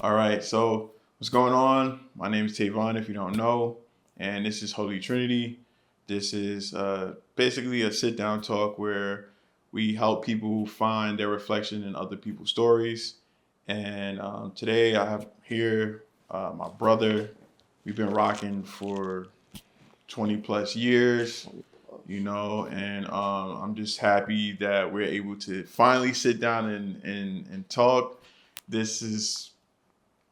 All right, so what's going on? My name is Tavon, if you don't know, and this is Holy Trinity. This is basically a sit down talk where we help people find their reflection in other people's stories. And today I have here my brother. We've been rocking for 20 plus years, and I'm just happy that we're able to finally sit down and talk. This is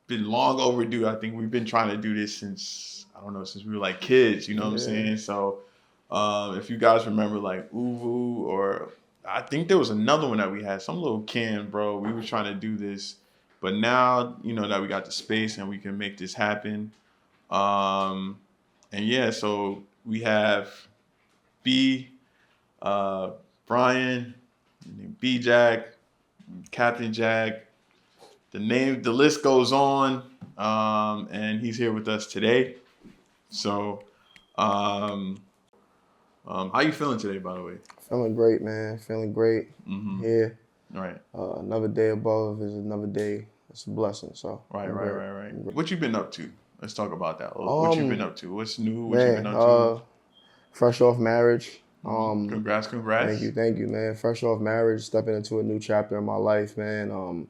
been long overdue. I think we've been trying to do this since I don't know since we were like kids. You know what I'm Yeah. saying? So if you guys remember like Uvu or I think there was another one that we had some little can, bro. We were trying to do this, but now that we got the space and we can make this happen. Um, and yeah, so we have B, uh, Brian, B Jack, Captain Jack, the list goes on, and he's here with us today. So, um, how you feeling today, by the way? Feeling great, man. Feeling great. Mm-hmm. Here. Right. Another day above is another day. It's a blessing. So Right. I'm Right. great. Right. Right. I'm great. What you been up to? Let's talk about that. What you been up to? What's new? What you been Man, up to? fresh off marriage. Congrats, Thank congrats. you, thank you, man. Fresh off marriage, stepping into a new chapter in my life, man.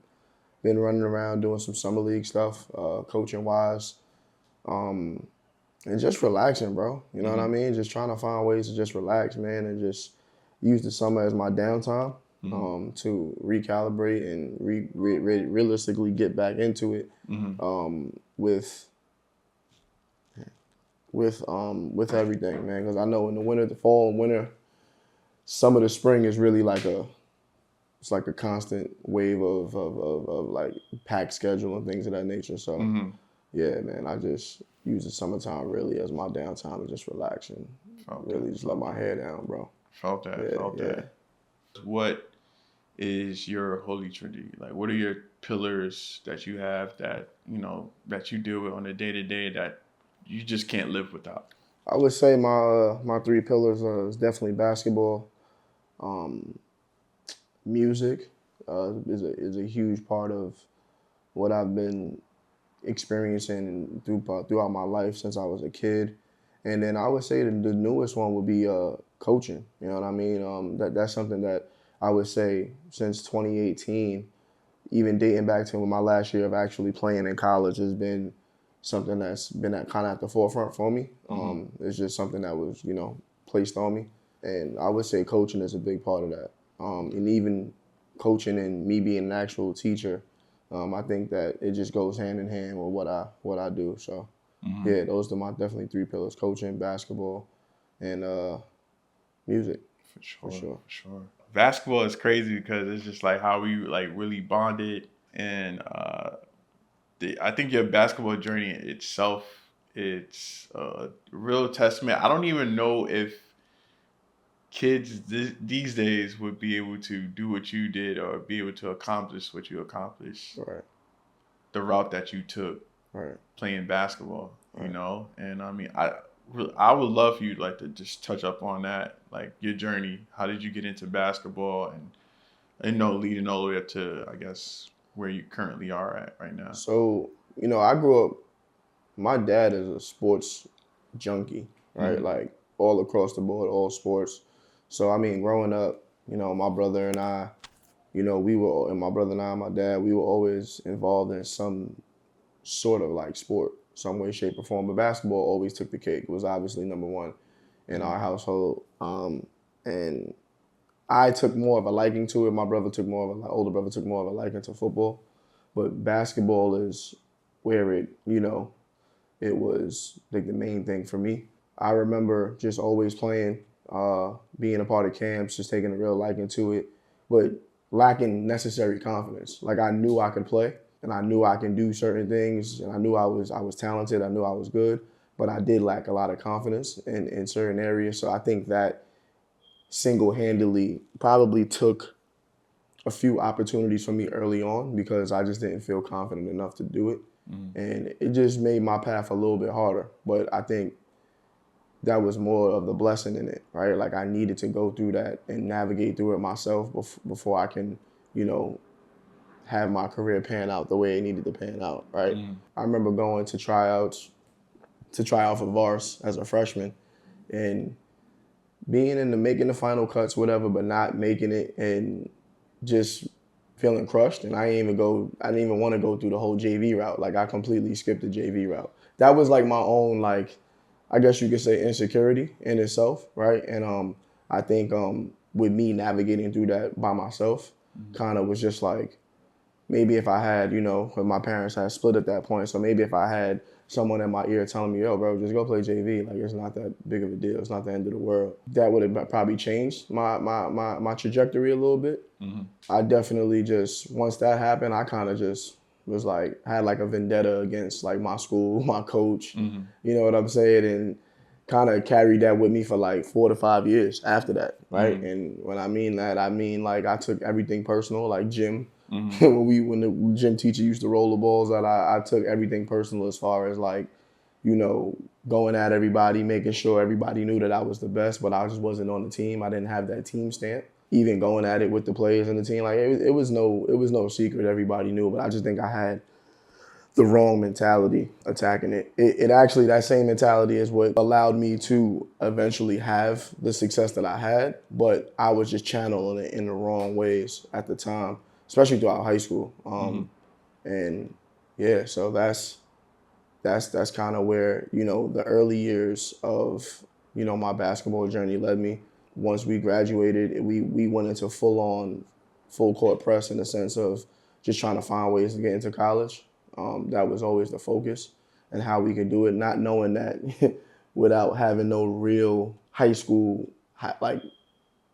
Been running around doing some summer league stuff, coaching wise. And just relaxing, bro. You know what I Mm-hmm. mean? Just trying to find ways to just relax, man, and just use the summer as my downtime Mm-hmm. to recalibrate and realistically get back into it Mm-hmm. with with everything, man. Because I know in the winter, the fall and winter, summer to spring is really like it's like a constant wave of like packed schedule and things of that nature. So Mm-hmm. yeah, man, I just use the summertime really as my downtime and just relax and Felt really that. just let Felt my that. hair down, bro. Felt that. Yeah, Felt yeah. that. What is your Holy Trinity? Like, what are your pillars that you have that that you deal with on a day to day that you just can't live without? I would say my three pillars is definitely basketball, um, music is a huge part of what I've been experiencing throughout my life since I was a kid, and then I would say the newest one would be coaching. You know what I mean? That's something that I would say since 2018, even dating back to my last year of actually playing in college, has been something that's been kind of at the forefront for me. Mm-hmm. It's just something that was placed on me, and I would say coaching is a big part of that. And even coaching and me being an actual teacher, I think that it just goes hand in hand with what I do. So Mm-hmm. yeah, those are my definitely three pillars: coaching, basketball, and music For for sure, sure. for sure. Basketball is crazy because it's just like how we like really bonded, and I think your basketball journey itself, it's a real testament. I don't even know if kids these days would be able to do what you did or be able to accomplish what you accomplished, Right, the route that you took right, playing basketball, right. and I mean, I would love for you like to just touch up on that, like your journey. How did you get into basketball and leading all the way up to I guess where you currently are at right now. So I grew up. My dad is a sports junkie, right? Mm-hmm. Like all across the board, all sports. So I mean, growing up, my brother and I, and my brother and I, my dad, we were always involved in some sort of like sport, some way, shape, or form. But basketball always took the cake. It was obviously number one in our Mm-hmm. household. And I took more of a liking to it. My brother took more of a, older brother took more of a liking to football. But basketball is where it was like the main thing for me. I remember just always playing, being a part of camps, just taking a real liking to it, but lacking necessary confidence. Like I knew I could play, and I knew I can do certain things, and I knew I was talented. I knew I was good, but I did lack a lot of confidence in certain areas. So I think that single handedly probably took a few opportunities for me early on because I just didn't feel confident enough to do it. Mm-hmm. And it just made my path a little bit harder. But I think that was more of the blessing in it, right? Like I needed to go through that and navigate through it myself before I can, you know, have my career pan out the way it needed to pan out, right? Mm-hmm. I remember going to tryouts to try out for Vars as a freshman and being in the making the final cuts, whatever, but not making it and just feeling crushed. And I didn't even want to go through the whole JV route. Like I completely skipped the JV route. That was like my own, like, I guess you could say insecurity in itself, right? And I think with me navigating through that by myself, kind of was just like, maybe if I had, when my parents had split at that point, so maybe if I had someone in my ear telling me, yo, bro, just go play JV, like it's not that big of a deal, it's not the end of the world, that would have probably changed my trajectory a little bit. Mm-hmm. I definitely just, once that happened, I kind of just was like, had like a vendetta against like my school, my coach, Mm-hmm. you know what I'm saying? And kind of carried that with me for like 4 to 5 years after that, right? Mm-hmm. And when I mean that, I mean like I took everything personal, like gym. Mm-hmm. when the gym teacher used to roll the balls, that I took everything personal as far as like, going at everybody, making sure everybody knew that I was the best, but I just wasn't on the team. I didn't have that team stamp. Even going at it with the players and the team, like it was no secret. Everybody knew, but I just think I had the wrong mentality attacking it. It actually, that same mentality is what allowed me to eventually have the success that I had, but I was just channeling it in the wrong ways at the time, especially throughout high school. And yeah, so that's kind of where, the early years of, my basketball journey led me. Once we graduated, we went into full court press in the sense of just trying to find ways to get into college. That was always the focus and how we could do it, not knowing that without having no real high school like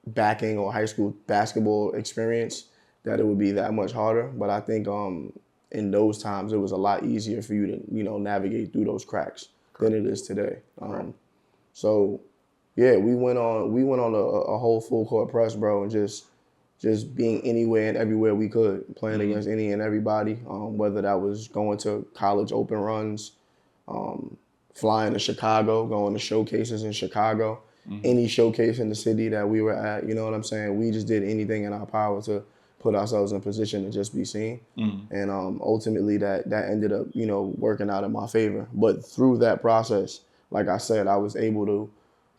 backing or high school basketball experience, that it would be that much harder. But I think in those times it was a lot easier for you to navigate through those cracks than it is today. So yeah, we went on a whole full court press, bro, and just being anywhere and everywhere we could, playing against any and everybody, whether that was going to college open runs, flying to Chicago, going to showcases in Chicago, any showcase in the city that we were at, you know what I'm saying? We just did anything in our power to put ourselves in position to just be seen. And ultimately that ended up, working out in my favor. But through that process, like I said, I was able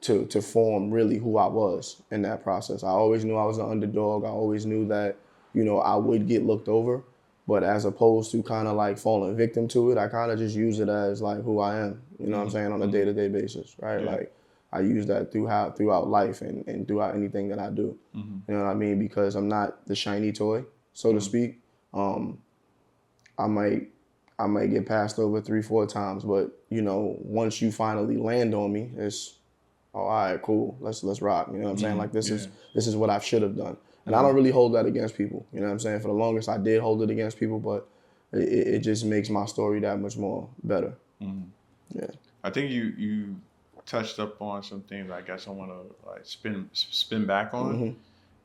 to form really who I was in that process. I always knew I was an underdog. I always knew that, I would get looked over. But as opposed to kind of like falling victim to it, I kind of just use it as like who I am, you know what I'm saying, on a day-to-day basis, right? Yeah. Like I use that throughout life and throughout anything that I do. You know what I mean? Because I'm not the shiny toy, so to speak. I might get passed over 3-4 times, but once you finally land on me, it's all right, cool. Let's rock. You know what I'm saying? Like this is what I should have done. And I don't really hold that against people. You know what I'm saying? For the longest, I did hold it against people, but it just makes my story that much more better. Yeah. I think you touched up on some things I guess I want to like spin back on,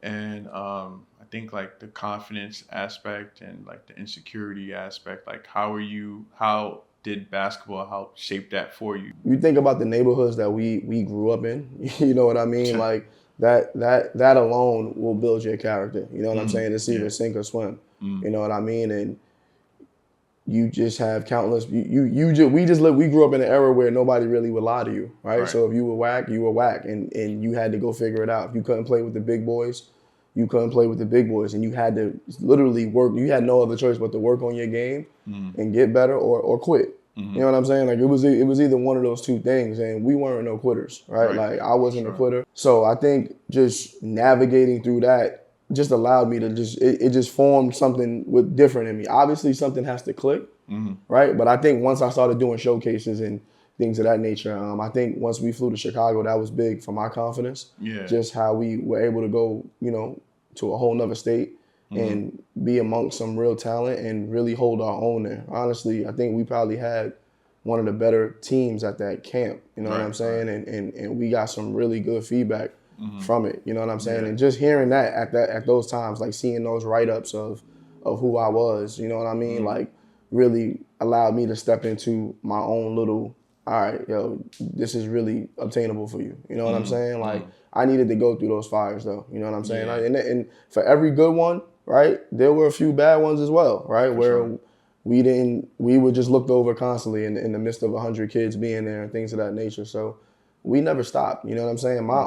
and I think like the confidence aspect and like the insecurity aspect. Like how did basketball help shape that for you? You think about the neighborhoods that we grew up in. You know what I mean? Like that alone will build your character. You know what I'm saying? It's either sink or swim. You know what I mean? And you just have countless. We grew up in an era where nobody really would lie to you, right? So if you were whack, you were whack, and you had to go figure it out. If you couldn't play with the big boys, you couldn't play with the big boys, and you had to literally work. You had no other choice but to work on your game and get better or quit. You know what I'm saying? Like it was either one of those two things, and we weren't no quitters, right? Like I wasn't a quitter. So I think just navigating through that just allowed me to it just formed something different in me. Obviously something has to click, right? But I think once I started doing showcases and things of that nature, I think once we flew to Chicago, that was big for my confidence. Yeah. Just how we were able to go, to a whole nother state and be amongst some real talent and really hold our own there. Honestly, I think we probably had one of the better teams at that camp, you know what I'm saying? And we got some really good feedback from it, you know what I'm saying? And just hearing that at those times, like seeing those write-ups of who I was, you know what I mean? Like really allowed me to step into my own little, all right, yo, this is really obtainable for you. You know what I'm saying? Like I needed to go through those fires though, you know what I'm saying? Yeah. And for every good one, right? There were a few bad ones as well, right? For Where sure. we were just looked over constantly in the midst of 100 kids being there and things of that nature. So we never stopped. You know what I'm saying? My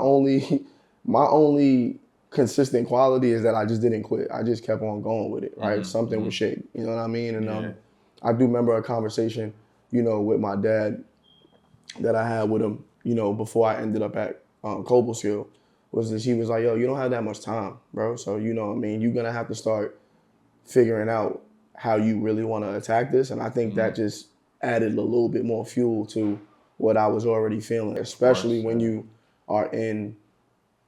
only consistent quality is that I just didn't quit. I just kept on going with it, right? Something would shake. You know what I mean? And Yeah. I do remember a conversation, with my dad that I had with him, before I ended up at Cobleskill, was that he was like, yo, you don't have that much time, bro. So, what I mean? You're going to have to start figuring out how you really want to attack this. And I think that just added a little bit more fuel to what I was already feeling, Of especially course. when Yeah. you are in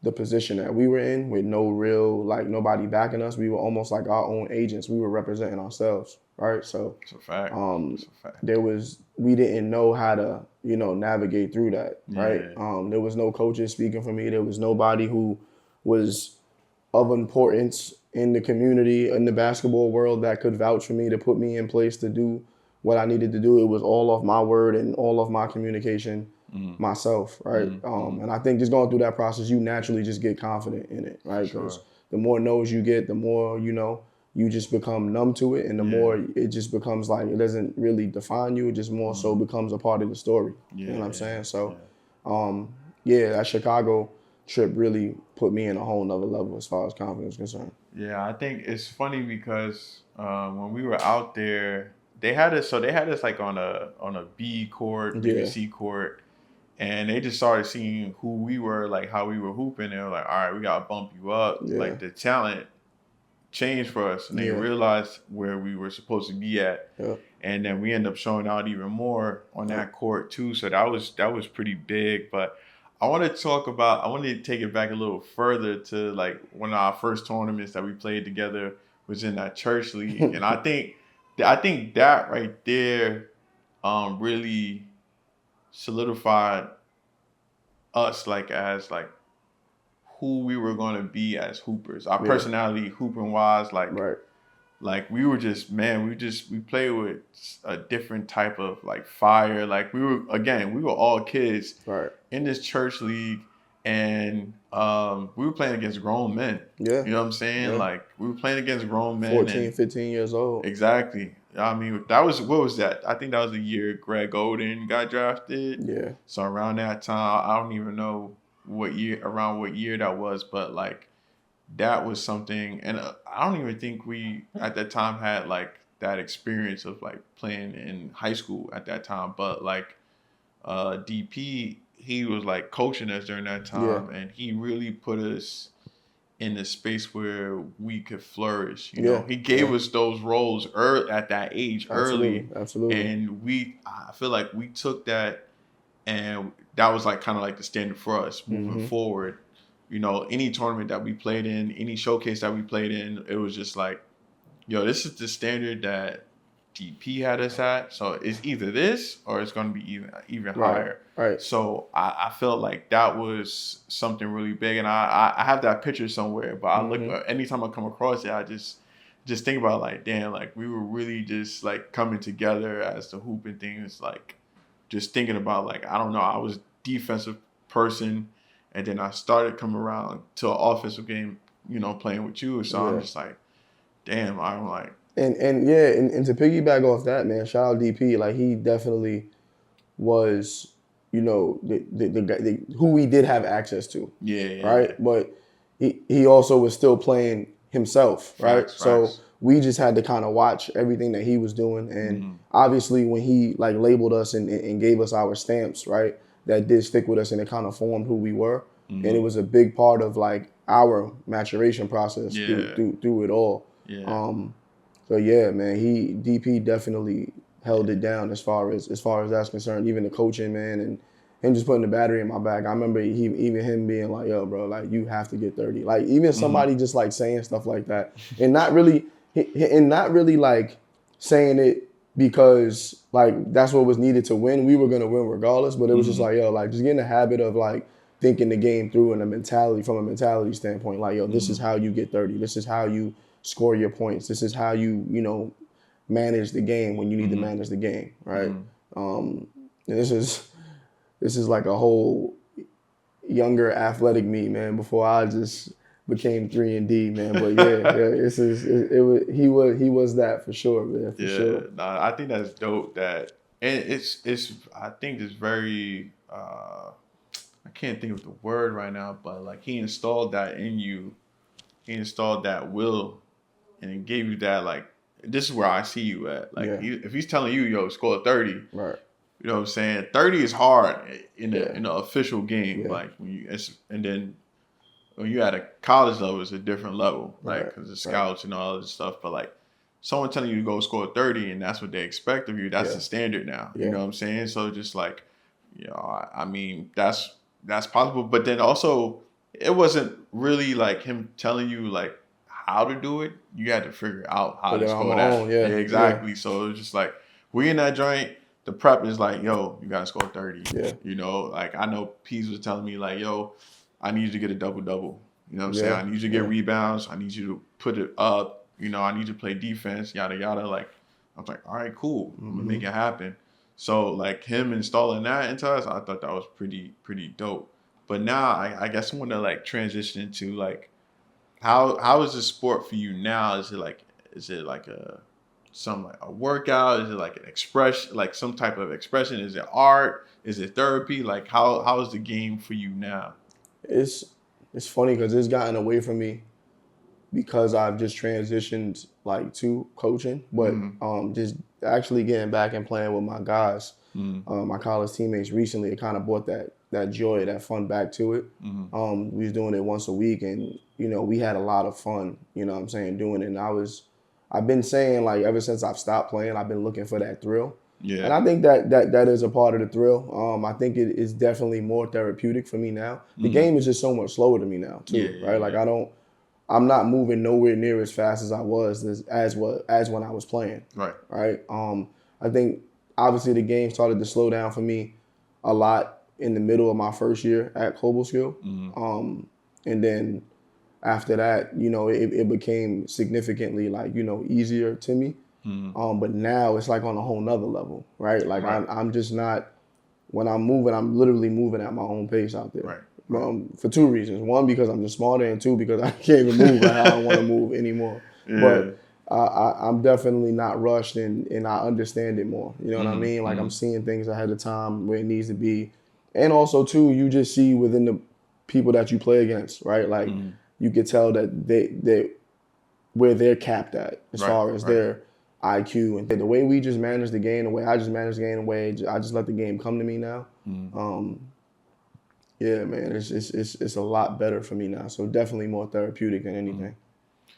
the position that we were in with no real, like nobody backing us. We were almost like our own agents. We were representing ourselves, right? So It's a fact. It's a fact. we didn't know how to, navigate through that, right? Yeah. There was no coaches speaking for me. There was nobody who was of importance in the community, in the basketball world that could vouch for me to put me in place to do what I needed to do. It was all of my word and all of my communication myself, right? And I think just going through that process, you naturally just get confident in it, For right? Because sure. the more no's you get, the more, you just become numb to it, and the Yeah. more it just becomes like it doesn't really define you. It just more so becomes a part of the story. You know what I'm Yeah. saying? So, Yeah. yeah, that Chicago trip really put me in a whole nother level as far as confidence is concerned. Yeah, I think it's funny because when we were out there, they had us. So they had us like on a B court, maybe Yeah, C court, and they just started seeing who we were, like how we were hooping. They were like, "All right, we gotta bump you up." yeah, Like the talent changed for us, and they yeah, realized where we were supposed to be at, yeah, and then we end up showing out even more on yeah. that court too. So that was pretty big. But I want to talk about. I want to take it back a little further to like one of our first tournaments that we played together was in that church league, and I think that right there really solidified us like as like who we were going to be as hoopers. Our Yeah, personality hooping wise, like right. like we were just man, we played with a different type of like fire. Like we were all kids Right. in this church league, and we were playing against grown men. Yeah. You know what I'm saying? Yeah. Like we were playing against grown men, 14, and 15 years old. exactly. I mean, that was what was that? I think that was the year Greg Oden got drafted. Yeah. So around that time, I don't even know around what year that was, but like that was something, and I don't even think we at that time had like that experience of like playing in high school at that time. But like DP, he was like coaching us during that Yeah. time, and he really put us in a space where we could flourish. Yeah. He gave Yeah. us those roles early, at that age Absolutely. early, Absolutely. and I feel like we took that, and that was like kind of like the standard for us moving Mm-hmm. forward. Any tournament that we played in, any showcase that we played in, it was just like, yo, this is the standard that DP had us at. So it's either this or it's going to be even Right. higher. Right. So I felt like that was something really big, and I have that picture somewhere. But I look Mm-hmm. anytime I come across it, I just think about like, damn, like we were really just like coming together as the hooping thing. It's like just thinking about like I don't know, I was defensive person, and then I started coming around to an offensive game, playing with you. So I'm Yeah. just like, damn, I'm like, And yeah, and to piggyback off that, man, shout out DP. Like he definitely was, the guy who we did have access to, yeah, yeah, right? yeah. But he also was still playing himself, right? Facts, So facts. we just had to kind of watch everything that he was doing, and Mm-hmm. obviously when he like labeled us and gave us our stamps, right? That did stick with us, and it kind of formed who we were, and it Mm-hmm. was a big part of like our maturation process Yeah, through it all. yeah. Um, so yeah, man, DP definitely held it down as far as that's concerned. Even the coaching, man, and him just putting the battery in my back. I remember even him being like, "Yo, bro, like you have to get 30." Like even Mm-hmm. somebody just like saying stuff like that, and not really like saying it because like that's what was needed to win. We were gonna win regardless, but it was just Mm-hmm. like, yo, like just get in the habit of like thinking the game through from a mentality standpoint. Like, yo, this is Mm-hmm. how you get 30. This is how you score your points. This is how you manage the game when you need to Mm-hmm. manage the game, right? Mm-hmm. And this is like a whole younger athletic me, man. Before I just became 3 and D, man. But he was that for sure, man, for Yeah, sure. nah, I think that's dope. That and it's I think it's very I can't think of the word right now, but like he installed that in you. He installed that will, and it gave you that like this is where I see you at. Like Yeah, if he's telling you, yo, score 30, you right. know what I'm saying? 30 is hard in Yeah, an official game. yeah, Like when and then when you at a college level, it's a different level, like right, because the right. scouts and all this stuff. But like someone telling you to go score 30 and that's what they expect of you, that's Yeah, the standard now. You yeah. know what I'm saying? So just like, I mean, that's possible. But then also, it wasn't really like him telling you like how to do it. You had to figure out how to Figure out my score own. that. Yeah, Yeah, yeah, exactly. So it was just like we in that joint. The prep is like, yo, you gotta score 30. yeah, You know, like I know Pease was telling me like, yo, I need you to get a double double. You know what I'm saying? yeah, I need you to get yeah. rebounds. I need you to put it up. You know, I need you to play defense, yada yada. Like I was like, all right, cool. I'm gonna make it happen. So like him installing that into us, I thought that was pretty dope. But now I guess I want to like transition into like how is the sport for you now? Is it like a workout? Is it like an expression, like some type of expression? Is it art? Is it therapy? Like how is the game for you now? It's it's funny because it's gotten away from me because I've just transitioned like to coaching, but Mm-hmm. just actually getting back and playing with my guys, Mm-hmm. my college teammates recently, it kind of brought that joy, that fun back to it. Mm-hmm. We was doing it once a week, and we had a lot of fun. You know what I'm saying, doing it. And I've been saying like ever since I've stopped playing, I've been looking for that thrill. And Yeah. I think that is a part of the thrill. I think it is definitely more therapeutic for me now. The Mm-hmm. game is just so much slower to me now Yeah. too, Yeah. right? Like Yeah. I'm not moving nowhere near as fast as I was as when I was playing, Right. right? I think obviously the game started to slow down for me a lot in the middle of my first year at Global Skill, Mm-hmm. and then after that, it became significantly like easier to me. Mm-hmm. But now it's like on a whole nother level, right? Like Right. I'm just not when I'm moving, I'm literally moving at my own pace out there. Right. Right. For two reasons. One, because I'm just smarter, and two, because I can't even move how I want to move anymore. Yeah. But I'm definitely not rushed, and I understand it more. You know what I Mm-hmm. mean? Like I'm Mm-hmm. seeing things ahead of time where it needs to be. And also, too, you just see within the people that you play against, right? Like Mm-hmm. you could tell that they where they're capped at as Right. far as Right. their IQ and the way we just manage the game, the way I just manage the game, the way I just let the game come to me now. Mm-hmm. Yeah, man, it's a lot better for me now. So definitely more therapeutic than Mm-hmm. anything.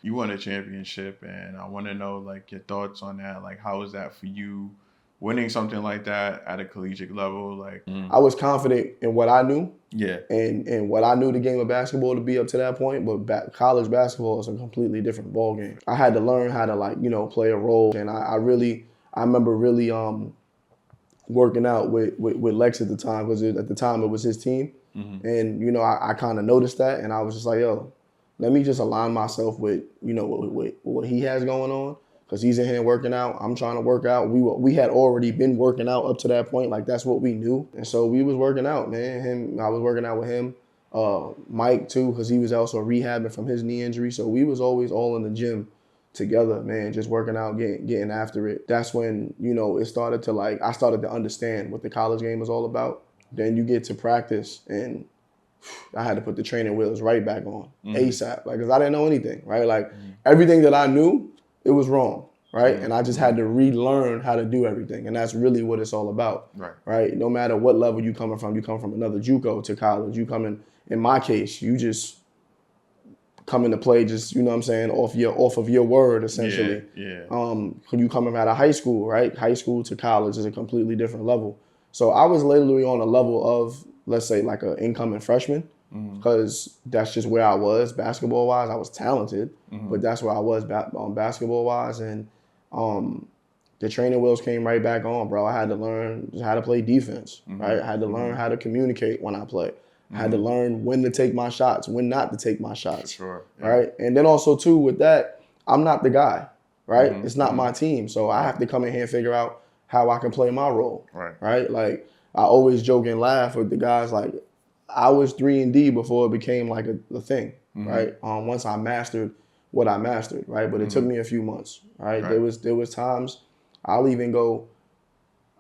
You won a championship, and I want to know like your thoughts on that. Like, how was that for you, winning something like that at a collegiate level? Like, I was confident in what I knew yeah, and what I knew the game of basketball to be up to that point, but college basketball is a completely different ball game. I had to learn how to play a role, and I remember really working out with Lex at the time because at the time it was his team, mm-hmm. and I kind of noticed that, and I was just like, yo, let me just align myself with with what he has going on because he's in here working out. I'm trying to work out. We had already been working out up to that point, like that's what we knew, and so we was working out, man. I was working out with him, Mike too, because he was also rehabbing from his knee injury. So we was always all in the gym together, man, just working out, getting after it. That's when it started to I started to understand what the college game is all about. Then you get to practice and I had to put the training wheels right back on ASAP, like, because I didn't know anything, right? Like, everything that I knew, it was wrong, right? And I just had to relearn how to do everything, and that's really what it's all about, Right. right? No matter what level you coming from, you come from another JUCO to college, you coming, in my case, you just come into play, just what I'm saying, off of your word, essentially. Yeah. When you coming out of high school, right? High school to college is a completely different level. So I was literally on a level of, let's say, like an incoming freshman, because that's just where I was basketball wise. I was talented, but that's where I was basketball wise, and the training wheels came right back on, bro. I had to learn how to play defense, right? I had to learn how to communicate when I play. I had to learn when to take my shots, when not to take my shots. For sure. Yeah. Right? And then also, too, with that, I'm not the guy, right? It's not my team. So I have to come in here and figure out how I can play my role. Right. Right? Like, I always joke and laugh with the guys, like, I was 3 and D before it became like a thing. right? Once I mastered what I mastered, right? But it took me a few months, right? Right. There was times I'll even go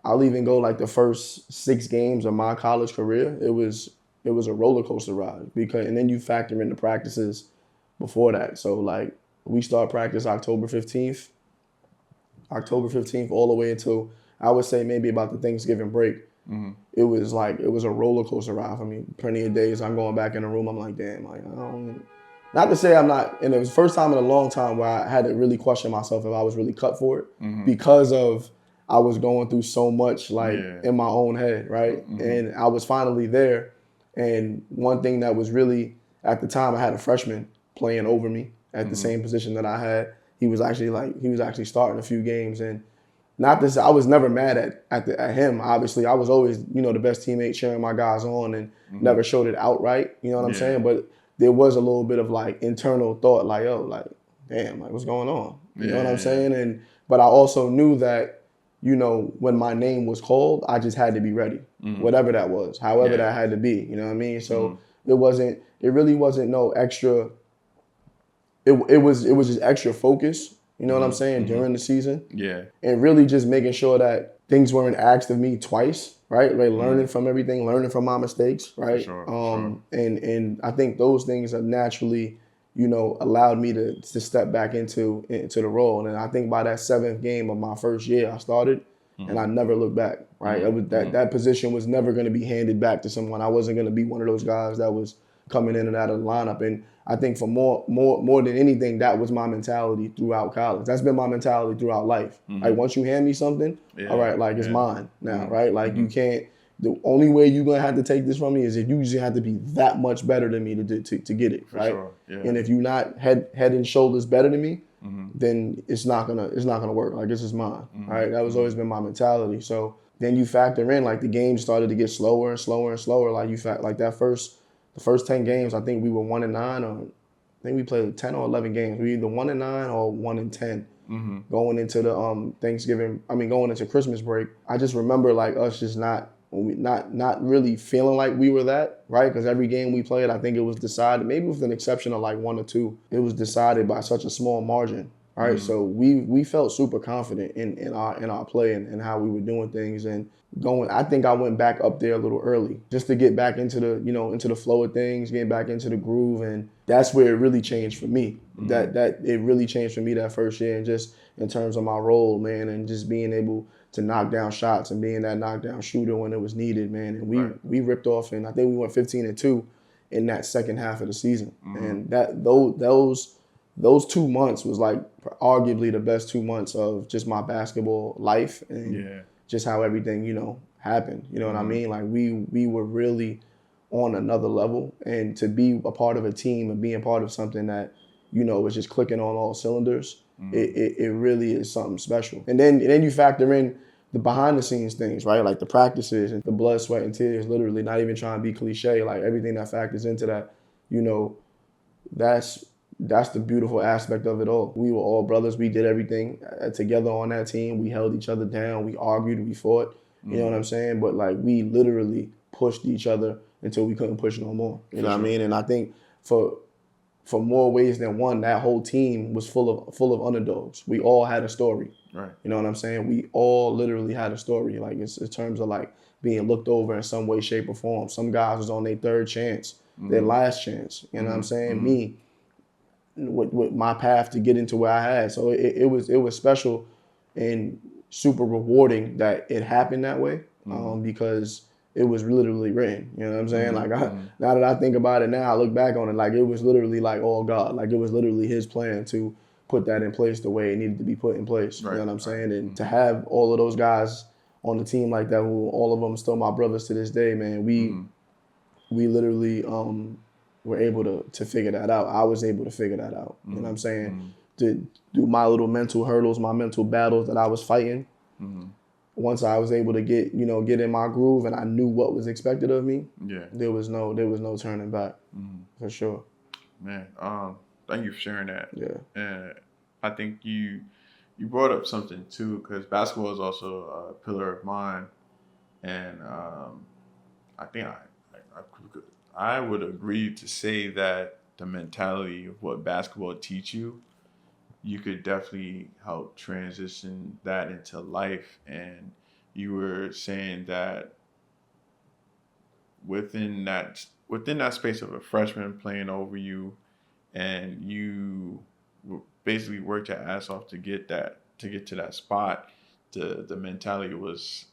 like the first 6 games of my college career. It was a roller coaster ride because, and then you factor in the practices before that. So like we start practice October 15th all the way until I would say maybe about the Thanksgiving break. It was a roller coaster ride for me. Plenty of days I'm going back in the room. I'm like, damn, like I don't. Not to say I'm not. And it was the first time in a long time where I had to really question myself if I was really cut for it because of I was going through so much like in my own head, right? And I was finally there. And one thing that was really at the time I had a freshman playing over me at the same position that I had. He was actually starting a few games and not this. I was never mad at him. Obviously, I was always the best teammate, cheering my guys on, and never showed it outright. You know what I'm saying? But there was a little bit of like internal thought, like yo, like damn, like what's going on? You know what I'm saying? And but I also knew that when my name was called, I just had to be ready, whatever that was, however that had to be. You know what I mean? So it really wasn't no extra. It was just extra focus. You know what I'm saying during the season. Yeah. And really just making sure that things weren't asked of me twice, right? Like learning from everything, learning from my mistakes, right? Sure. And I think those things have naturally, allowed me to step back into the role. And I think by that 7th game of my first year, I started, and I never looked back, right? That position was never going to be handed back to someone. I wasn't going to be one of those guys that was coming in and out of the lineup. And I think for more than anything, that was my mentality throughout college. That's been my mentality throughout life. Like once you hand me something, all right, like it's mine now, right? Like you can't. The only way you're gonna have to take this from me is if you just have to be that much better than me to get it, right? Sure. Yeah. And if you're not head and shoulders better than me, then it's not gonna work. Like this is mine, right? That was always been my mentality. So then you factor in like the games started to get slower and slower and slower. Like the first 10 games, I think we were 1-9, or I think we played 10 or 11 games. We either 1-9 or 1-10 going into the going into Christmas break. I just remember like us just not really feeling like we were that, right? Because every game we played, I think it was decided, maybe with an exception of like 1 or 2, it was decided by such a small margin. All right, so we felt super confident in our play and how we were doing things and going. I think I went back up there a little early just to get back into the into the flow of things, getting back into the groove, and that's where it really changed for me. That it really changed for me that first year, and just in terms of my role, man, and just being able to knock down shots and being that knockdown shooter when it was needed, man. And we ripped off, and I think we went 15-2 in that second half of the season, and those 2 months was like arguably the best 2 months of just my basketball life and just how everything, happened. You know what I mean? Like we were really on another level, and to be a part of a team and being part of something that, was just clicking on all cylinders, it really is something special. And then you factor in the behind the scenes things, right? Like the practices and the blood, sweat, and tears, literally, not even trying to be cliche, like everything that factors into that, that's the beautiful aspect of it all. We were all brothers. We did everything together on that team. We held each other down. We argued. We fought. You know what I'm saying? But like we literally pushed each other until we couldn't push no more. You know what I mean? And I think for more ways than one, that whole team was full of underdogs. We all had a story. Right. You know what I'm saying? We all literally had a story. Like it's in terms of like being looked over in some way, shape, or form. Some guys was on their third chance, their last chance. You know what I'm saying? Me, with my path to get into where I had. So it was special and super rewarding that it happened that way, because it was literally written. You know what I'm saying? Like now that I think about it now, I look back on it like it was literally like all God. Like it was literally His plan to put that in place the way it needed to be put in place. You know what I'm saying? And to have all of those guys on the team like that, who all of them still my brothers to this day, man, we literally were able to figure that out. I was able to figure that out. You know what I'm saying? To do my little mental hurdles, my mental battles that I was fighting. Once I was able to get in my groove and I knew what was expected of me, there was no turning back, for sure. Man, thank you for sharing that. Yeah. And I think you brought up something too, because basketball is also a pillar of mine, and I think I would agree to say that the mentality of what basketball teach you, you could definitely help transition that into life. And you were saying that within that space of a freshman playing over you, and you basically worked your ass off to get to that spot. The mentality was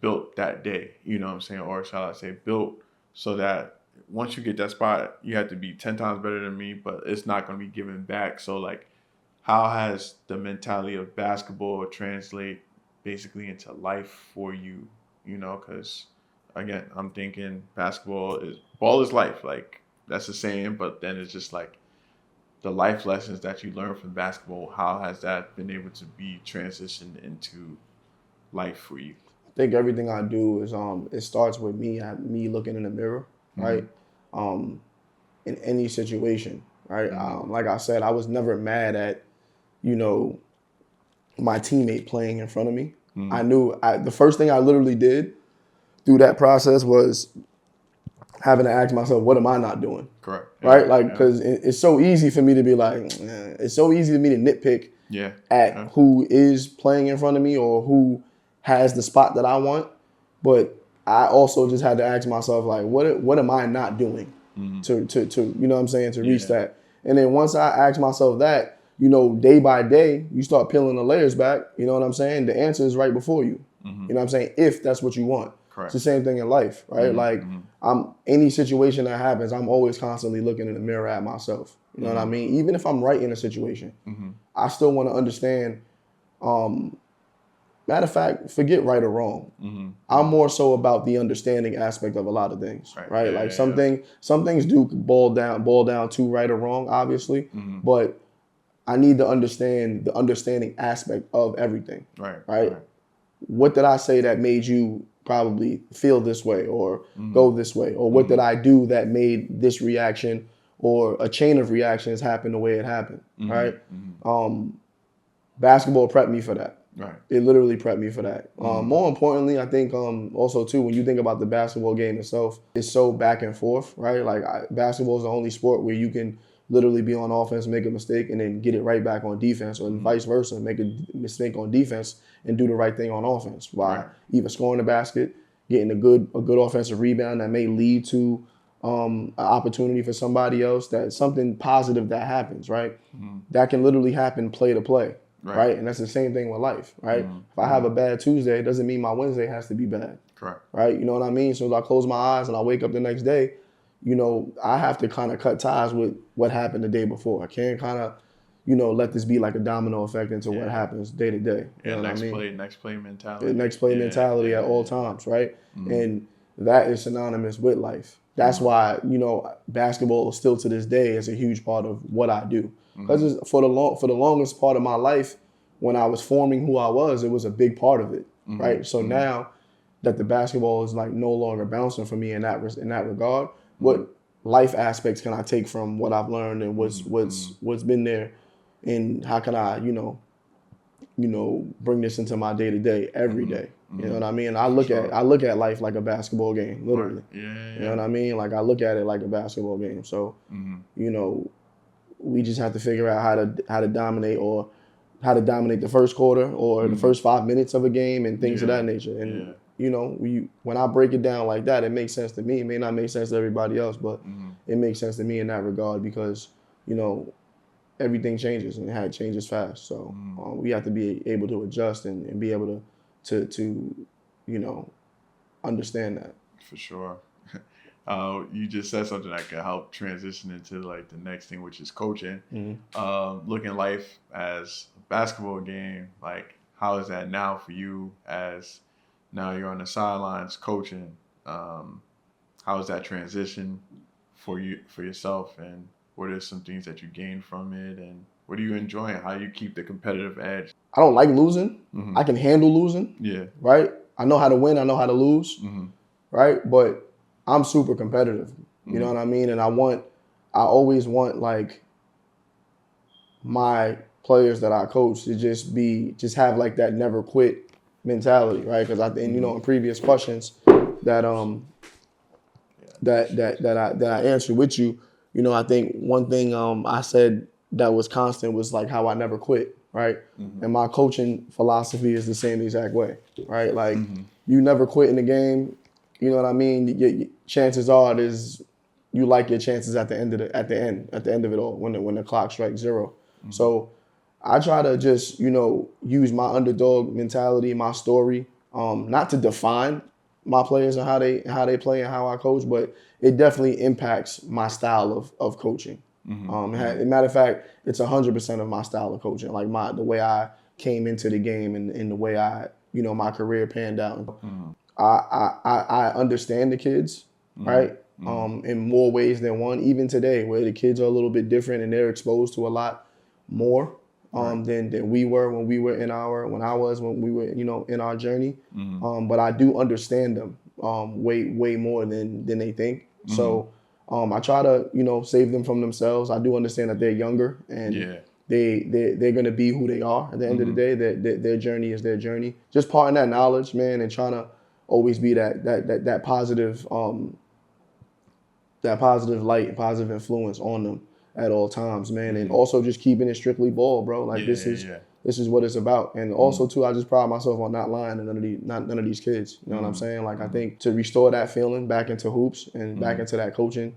built that day. You know what I'm saying, or shall I say, built so that once you get that spot, you have to be 10 times better than me, but it's not going to be given back. So like, how has the mentality of basketball translate basically into life for you? You know, because again, I'm thinking ball is life. Like that's the saying, but then it's just like the life lessons that you learn from basketball. How has that been able to be transitioned into life for you? I think everything I do is it starts with me looking in the mirror, Mm-hmm. right? Um, in any situation, right? Mm-hmm. Like I said, I was never mad at you know my teammate playing in front of me. Mm-hmm. The first thing I literally did through that process was having to ask myself, what am I not doing? Correct. Yeah. Right? Like, Yeah. because it's so easy for me to be like, it's so easy for me to nitpick Yeah. at Yeah. who is playing in front of me or who has the spot that I want. But I also just had to ask myself, like, what am I not doing Mm-hmm. to you know what I'm saying, to reach Yeah. that? And then once I ask myself that, day by day, you start peeling the layers back, you know what I'm saying? The answer is right before you. Mm-hmm. You know what I'm saying? If that's what you want. It's Correct. the same thing in life, right? Mm-hmm. Like Mm-hmm. I'm any situation that happens, I'm always constantly looking in the mirror at myself. You know what I Mm-hmm. mean? Even if I'm right in a situation, Mm-hmm. I still want to understand. Matter of fact, forget right or wrong. Mm-hmm. I'm more so about the understanding aspect of a lot of things, Right. right? Yeah. Like Yeah. Yeah. some things do boil down to right or wrong, obviously, Mm-hmm. but I need to understand the understanding aspect of everything, Right. right? Right. What did I say that made you probably feel this way or Mm-hmm. go this way? Or what did Mm-hmm. I do that made this reaction or a chain of reactions happen the way it happened, Mm-hmm. right? Mm-hmm. Basketball prepped me for that. Right. It literally prepped me for that. Mm-hmm. More importantly, I think also too, when you think about the basketball game itself, it's so back and forth, right? Like basketball is the only sport where you can literally be on offense, make a mistake, and then get it right back on defense, or Mm-hmm. vice versa, make a mistake on defense and do the right thing on offense by Right. either scoring the basket, getting a good offensive rebound that may lead to an opportunity for somebody else. That something positive that happens, right? Mm-hmm. That can literally happen play to play. Right. Right. And that's the same thing with life. Right. Mm-hmm. If I have a bad Tuesday, it doesn't mean my Wednesday has to be bad. Correct. Right. You know what I mean? So as I close my eyes and I wake up the next day, I have to kind of cut ties with what happened the day before. I can't kind of, let this be like a domino effect into what Yeah. happens day to day. You Yeah. know what I mean? Next play The mentality. next play Yeah. mentality Yeah. at all Yeah. times, right? Mm-hmm. And that is synonymous with life. That's Mm-hmm. why, basketball still to this day is a huge part of what I do. Because Mm-hmm. for the longest part of my life, when I was forming who I was, it was a big part of it, Mm-hmm. right? So Mm-hmm. now that the basketball is like no longer bouncing for me in that regard, Mm-hmm. what life aspects can I take from what I've learned and Mm-hmm. what's been there, and how can I bring this into my day to day every Mm-hmm. day. You know Mm-hmm. what I mean? For sure. I look at life like a basketball game, Right. literally. Yeah. Yeah. You know what I mean? Like I look at it like a basketball game. So, Mm-hmm. we just have to figure out how to dominate, or how to dominate the first quarter or the Mm-hmm. first 5 minutes of a game and things of Yeah. that nature. Yeah. And when I break it down like that, it makes sense to me. It may not make sense to everybody else, but Mm-hmm. it makes sense to me in that regard because everything changes and it changes fast. So Mm-hmm. we have to be able to adjust and be able to understand that. For sure. You just said something that could help transition into like the next thing, which is coaching. Looking at life as a basketball game, like how is that now for you? As now you're on the sidelines coaching. How is that transition for yourself, and what are some things that you gained from it, and what are you enjoying? How do you keep the competitive edge? I don't like losing. Mm-hmm. I can handle losing. Yeah. Right. I know how to win. I know how to lose. Mm-hmm. Right. But I'm super competitive. You know Mm-hmm. what I mean? And I always want like my players that I coach to just have like that never quit mentality, right? Because I think in previous questions that that I answered with you, I think one thing I said that was constant was like how I never quit, right? And my coaching philosophy is the same exact way, right? Like you never quit in the game. You know what I mean? Chances are there's you like your chances at the end of it all when the clock strikes zero. So I try to just use my underdog mentality, my story, not to define my players and how they play and how I coach, but it definitely impacts my style of coaching. Matter of fact, it's 100% of my style of coaching, like the way I came into the game and the way my career panned out. I understand the kids, right? In more ways than one. Even today, where the kids are a little bit different and they're exposed to a lot more than we were when we were when we were in our journey. But I do understand them way more than they think. So I try to save them from themselves. I do understand that they're younger and they're gonna be who they are at the end of the day. Their journey is their journey. Just parting that knowledge, man, and trying to always be that positive light and positive influence on them at all times, man. And also just keeping it strictly ball, bro. Like this is what it's about. And also too, I just pride myself on not lying to none of these kids. You know what I'm saying? Like I think to restore that feeling back into hoops and back into that coaching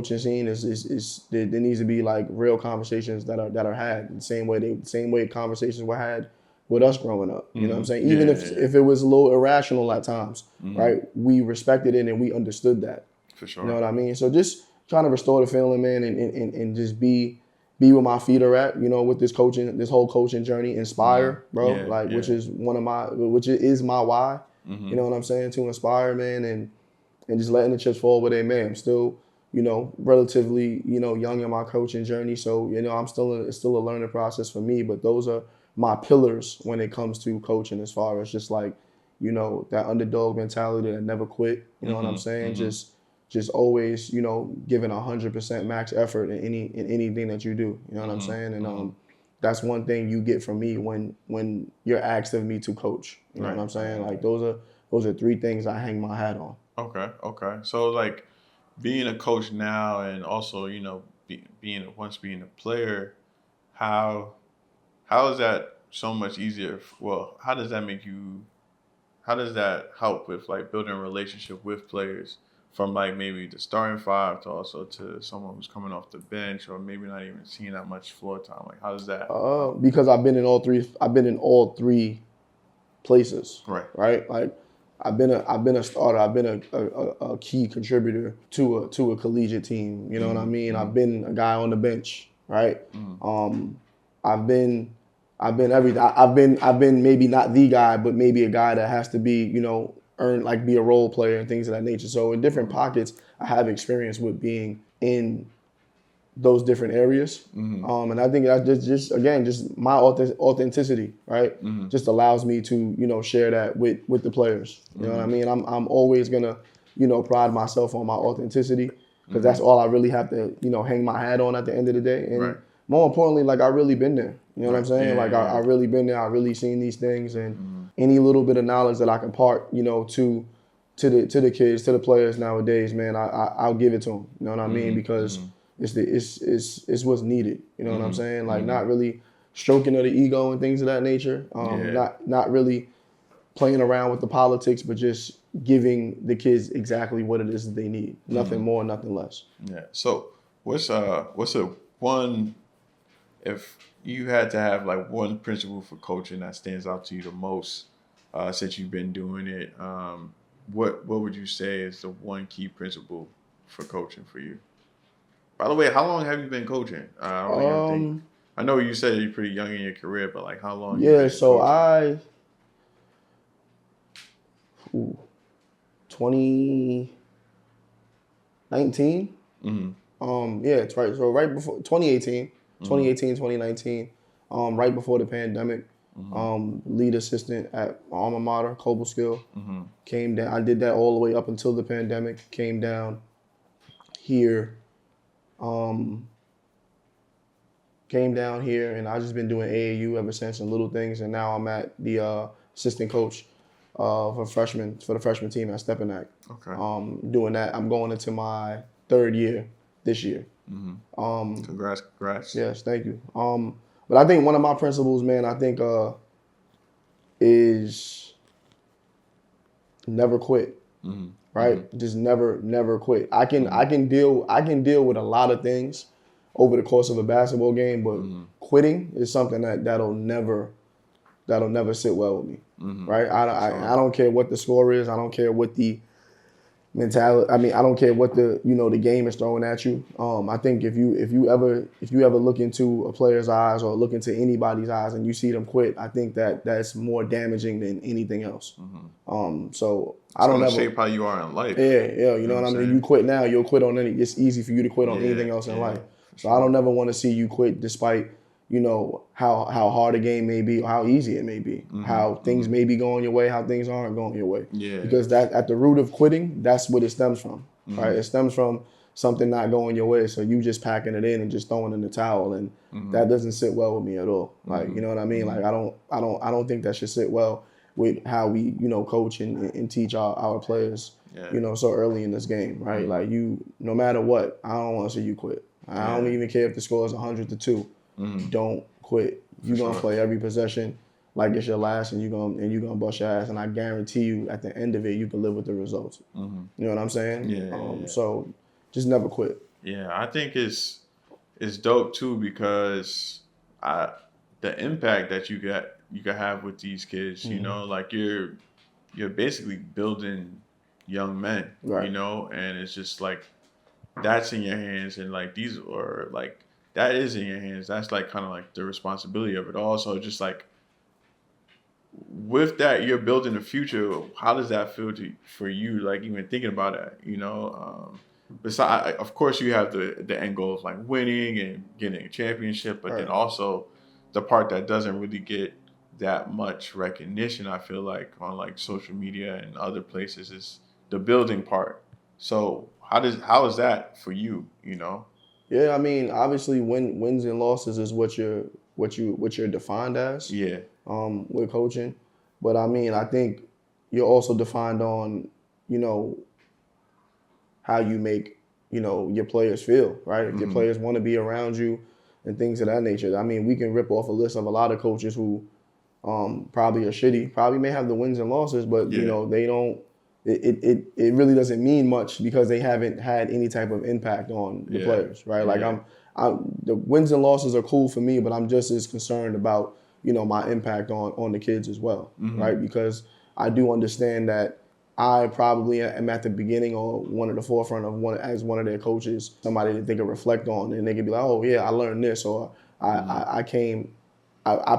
scene is there needs to be like real conversations that are had the same way conversations were had with us growing up. You know what I'm saying? Even if it was a little irrational at times, right? We respected it and we understood that. For sure. You know what I mean? So just trying to restore the feeling, man, and just be where my feet are at, with this whole coaching journey. Inspire, bro. Which is my why. You know what I'm saying? To inspire, man, and just letting the chips fall where they may. I'm still, relatively, young in my coaching journey. So, it's still a learning process for me, but those are my pillars when it comes to coaching, as far as just like, that underdog mentality that never quit. You know what I'm saying? Just always, giving 100% max effort in anything that you do. You know what I'm saying? And that's one thing you get from me when you're asked of me to coach. You know what I'm saying? Like those are three things I hang my hat on. Okay. So like being a coach now and also, being a player, how is that so much easier? Well, how does that help with like building a relationship with players from like maybe the starting five to also to someone who's coming off the bench or maybe not even seeing that much floor time? Like how does that? Because I've been in all three places. Right. Like I've been a starter. I've been a key contributor to a collegiate team. You know what I mean? I've been a guy on the bench. Right. I've been everything. I've been maybe not the guy, but maybe a guy that has to be, be a role player and things of that nature. So in different pockets, I have experience with being in those different areas. And I think that just my authenticity, right? Just allows me to, share that with the players. You know what I mean? I'm always gonna, pride myself on my authenticity because that's all I really have to, hang my hat on at the end of the day. And more importantly, like I really been there. You know what I'm saying? I really been there. I really seen these things, and any little bit of knowledge that I can part, to the kids, to the players nowadays, man, I'll give it to them. You know what I mean? Because it's what's needed. You know what I'm saying? Like not really stroking of the ego and things of that nature. Not really playing around with the politics, but just giving the kids exactly what it is that they need. Nothing more, nothing less. Yeah. So what's a one, if you had to have like one principle for coaching that stands out to you the most since you've been doing it, what would you say is the one key principle for coaching for you? By the way, how long have you been coaching? I don't even think. I know you said you're pretty young in your career, but like how long? Yeah, so coaching? 2019. Yeah, it's right. So right before 2018, 2019, right before the pandemic. Lead assistant at my alma mater, Cobleskill. Came down. I did that all the way up until the pandemic. Came down here. And I've just been doing AAU ever since and little things. And now I'm at the assistant coach for the freshman team at Stepinac. Okay. Doing that. I'm going into my third year this year. Congrats. Yes, thank you. But I think one of my principles, man, I think is never quit. Right? Just never quit. I can deal with a lot of things over the course of a basketball game, but quitting is something that'll never sit well with me. Right? I don't care what the score is. I don't care what the mentality. I mean, I don't care what the game is throwing at you. I think if you ever look into a player's eyes or look into anybody's eyes and you see them quit, I think that's more damaging than anything else. So I don't ever shape how you are in life. Yeah, you know what I mean. You quit now, you'll quit on any. It's easy for you to quit on anything else in life. So I don't never want to see you quit, despite how hard a game may be or how easy it may be, how things may be going your way, how things aren't going your way. Yeah. Because that at the root of quitting, that's what it stems from, right? It stems from something not going your way, so you just packing it in and just throwing in the towel, and that doesn't sit well with me at all. Like, you know what I mean? Like I don't think that should sit well with how we coach and teach our players. So early in this game, right? Like no matter what, I don't want to see you quit. I don't even care if the score is 100-2. Don't quit. You're gonna play every possession like it's your last, and you're gonna bust your ass. And I guarantee you, at the end of it, you can live with the results. You know what I'm saying? Yeah. So just never quit. Yeah, I think it's dope too, because the impact that you can have with these kids. Like you're basically building young men. Right. And it's just like that's in your hands, and like these are like that is in your hands. That's like kind of like the responsibility of it all. So just like with that, you're building the future. How does that feel for you? Like even thinking about it, besides, of course, you have the end goal of like winning and getting a championship, but then also the part that doesn't really get that much recognition, I feel like, on like social media and other places, is the building part. So how is that for you? Yeah, I mean, obviously, wins and losses is what you're defined as. Yeah. With coaching, but I mean, I think you're also defined on, how you make, your players feel, right? If your players want to be around you and things of that nature. I mean, we can rip off a list of a lot of coaches who probably are shitty, probably may have the wins and losses, but they don't. It really doesn't mean much because they haven't had any type of impact on the players, right? Like the wins and losses are cool for me, but I'm just as concerned about my impact on the kids as well, right? Because I do understand that I probably am at the beginning or one at the forefront of one of their coaches, somebody that they can reflect on, and they can be like, oh yeah, I learned this, or I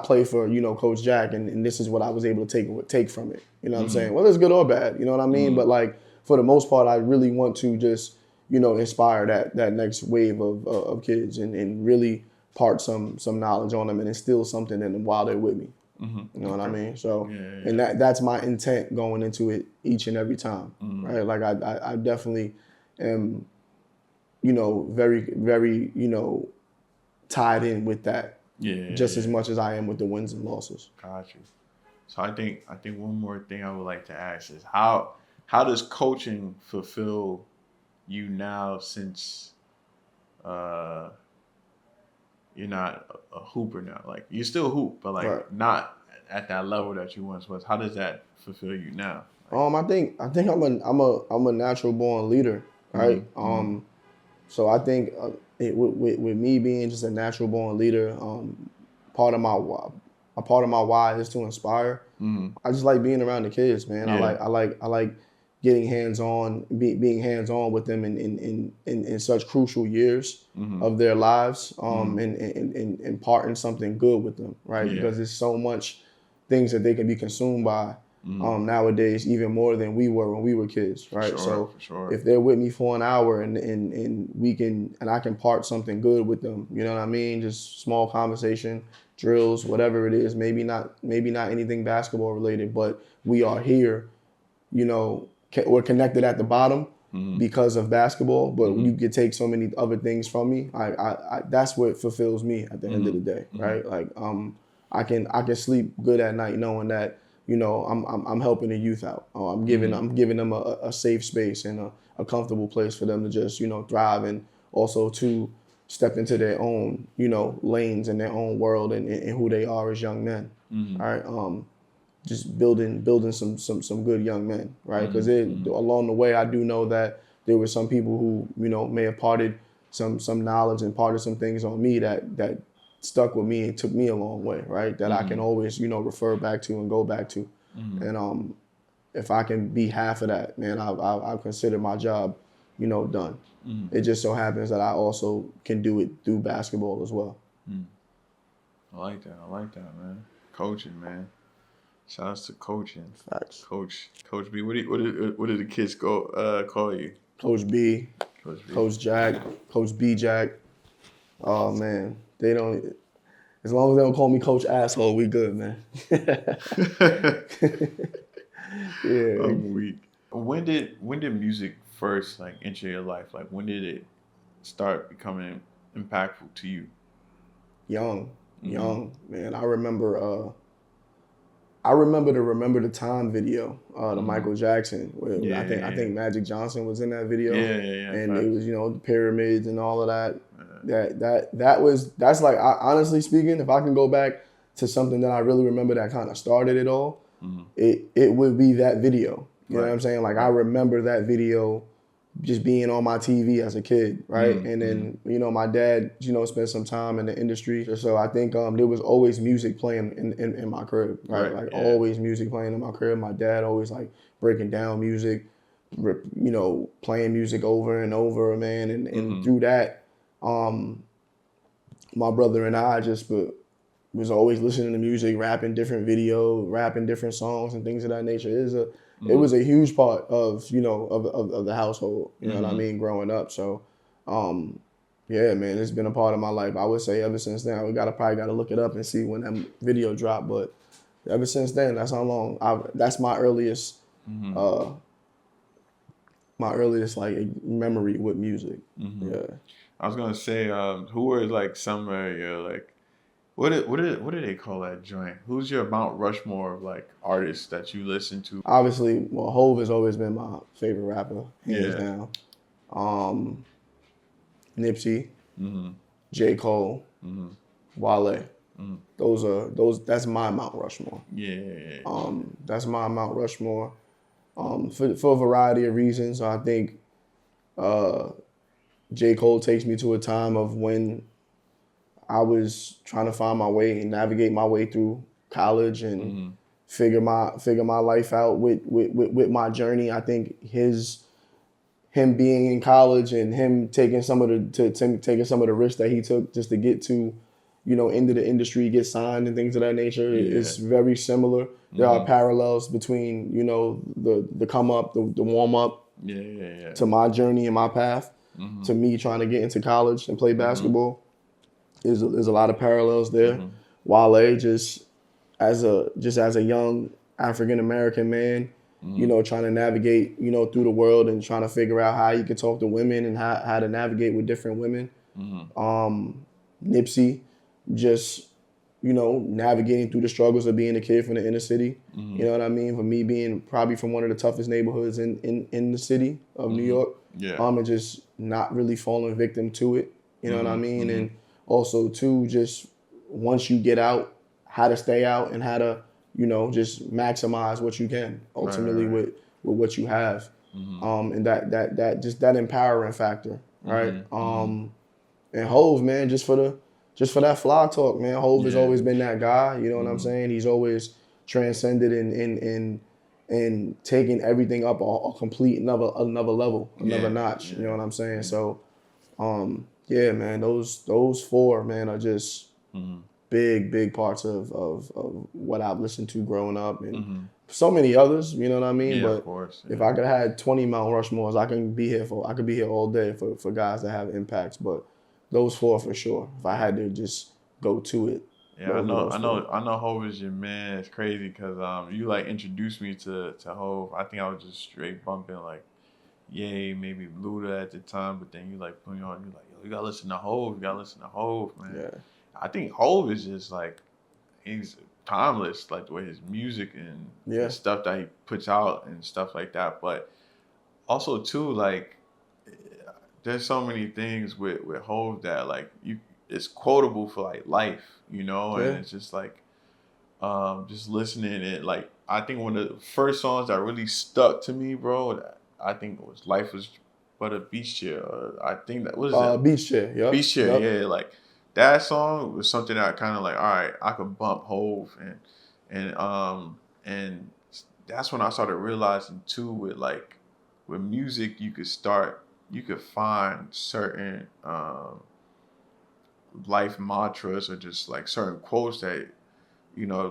played for Coach Jack, and this is what I was able to take from it. You know what I'm saying? Whether it's good or bad, you know what I mean? But like for the most part, I really want to just inspire that next wave of kids and really part some knowledge on them and instill something in them while they're with me. You know what I mean? So, and that's my intent going into it each and every time, right? Like I definitely am, very, very, tied in with that. Just as much as I am with the wins and losses. Got you. So I think one more thing I would like to ask is how does coaching fulfill you now, since you're not a hooper now? Like you still hoop, but like not at that level that you once was. How does that fulfill you now? I think I'm a natural born leader, right? So I think with me being just a natural born leader, part of my why is to inspire. I just like being around the kids, man. I like getting hands on, being hands on with them in such crucial years of their lives, and imparting something good with them, right? Because there's so much things that they can be consumed by nowadays, even more than we were when we were kids, right? So if they're with me for an hour and I can part something good with them, you know what I mean? Just small conversation, drills, whatever it is. Maybe not anything basketball related, but we are here. We're connected at the bottom because of basketball, but you could take so many other things from me. I that's what fulfills me at the end of the day, right? Like I can sleep good at night knowing that I'm helping the youth out. I'm giving them a safe space and a comfortable place for them to just thrive and also to step into their own, lanes and their own world and who they are as young men. Mm-hmm. All right. Just building some good young men, right? Because Mm-hmm. along the way, I do know that there were some people who may have parted some knowledge and parted some things on me that stuck with me and took me a long way, right? That I can always refer back to and go back to, and if I can be half of that, man, I consider my job, done. It just so happens that I also can do it through basketball as well. I like that. I like that, man. Coaching, man. Shout outs to coaching. Facts. Coach B. What did the kids call you? Coach B, Coach B. Coach Jack, Coach B Jack. Oh man, they don't. As long as they don't call me Coach Asshole, we good, man. Yeah. I'm weak. When did music first like enter your life? Like when did it start becoming impactful to you? Young, man. I remember the Remember the Time video, the Michael Jackson. Where Yeah, I think Magic Johnson was in that video. Yeah. And Facts. it was the pyramids and all of that. That's like honestly speaking, if I can go back to something that I really remember that kind of started it all, it would be that video. You know what I'm saying? Like I remember that video just being on my TV as a kid, right? And then my dad spent some time in the industry, so I think there was always music playing in my crib, right? Like always music playing in my crib. My dad always like breaking down music, playing music over and over, man. And through that, my brother and I just was always listening to music, rapping different different songs and things of that nature. It was a huge part of of the household. You know what I mean, growing up. So, yeah, man, it's been a part of my life. I would say ever since then. We probably gotta look it up and see when that video dropped. But ever since then, that's how long. That's my earliest, like memory with music. Yeah. I was gonna say, who were like some of your like, what do they call that joint? Who's your Mount Rushmore of like artists that you listen to? Obviously, well, Hove has always been my favorite rapper, hands down. Nipsey, J. Cole, Wale. That's my Mount Rushmore. Yeah. That's my Mount Rushmore. For a variety of reasons. I think J. Cole takes me to a time of when I was trying to find my way and navigate my way through college and figure my life out with my journey. I think him being in college and him taking some of the risks that he took just to get to, into the industry, get signed and things of that nature is very similar. There are parallels between, the come up, the warm up to my journey and my path to me trying to get into college and play basketball. There's a lot of parallels there. Wale just as a young African American man, trying to navigate, through the world and trying to figure out how you can talk to women and how to navigate with different women. Nipsey, just, navigating through the struggles of being a kid from the inner city. You know what I mean? For me being probably from one of the toughest neighborhoods in the city of New York. And just not really falling victim to it. You know what I mean? And also too, just once you get out, how to stay out and how to, just maximize what you can ultimately with what you have. And that empowering factor, right? And Hove, man, just for that fly talk, man. Hove has always been that guy, you know what I'm saying? He's always transcended and taking everything up a complete another level, another notch, you know what I'm saying? So yeah, man, those four, man, are just big parts of what I've listened to growing up, and so many others, you know what I mean? But of course, if I could have had 20 Mount Rushmores, I could be here all day for guys that have impacts. But those four for sure. If I had to just go to it. Yeah, I know Hove is your man. It's crazy because you like introduced me to Hove. I think I was just straight bumping like Yay, maybe Luda at the time, but then you like put me on, you like, yo, you gotta listen to Hove, man. Yeah. I think Hove is just like, he's timeless, like the way his music and the stuff that he puts out and stuff like that. But also too, like there's so many things with Hov that like you it's quotable for like life, you know, and Yeah. it's just like just listening and like I think one of the first songs that really stuck to me, bro, that I think was Life Was But a Beach Chair. I think that what is it? Beach chair. Yep. Beach Chair, Yep. yeah. Like that song was something that kind of like, all right, I could bump Hove and that's when I started realizing too with music you could find certain life mantras or just like certain quotes that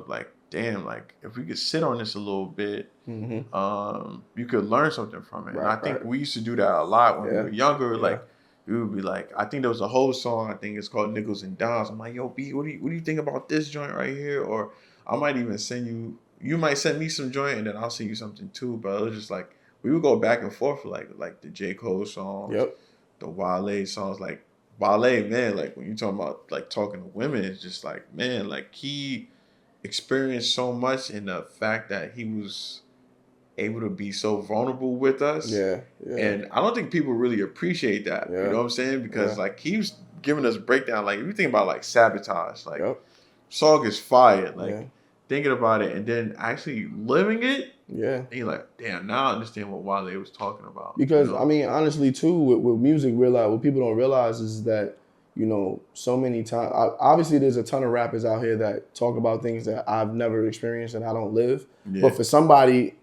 like damn, like if we could sit on this a little bit, Mm-hmm. you could learn something from it. And Right. I think Right. we used to do that a lot when we Yeah. were younger. Yeah. Like we would be like, I think there was a whole song. I think it's called Nickels and Dimes. I'm like, yo, B, what do you think about this joint right here? Or I might even send you. You might send me some joint, and then I'll send you something too. But it was just like we would go back and forth for like the J Cole songs, Yep. the Wale songs. Like Wale, man, like when you talking about like talking to women, it's just like man, like he experienced so much in the fact that he was able to be so vulnerable with us. Yeah. Yeah. And I don't think people really appreciate that. You know Yeah. what I'm saying? Because Yeah. like he was giving us a breakdown. Like if you think about like Sabotage, like Yep. song is fire. Yeah. Like thinking about it and then actually living it, Yeah. and you're like, damn, now I understand what Wale was talking about. You Because I know? mean, honestly, too, with music, realize what people don't realize is that so many times. Obviously, there's a ton of rappers out here that talk about things that I've never experienced and I don't live. Yeah. But for somebody,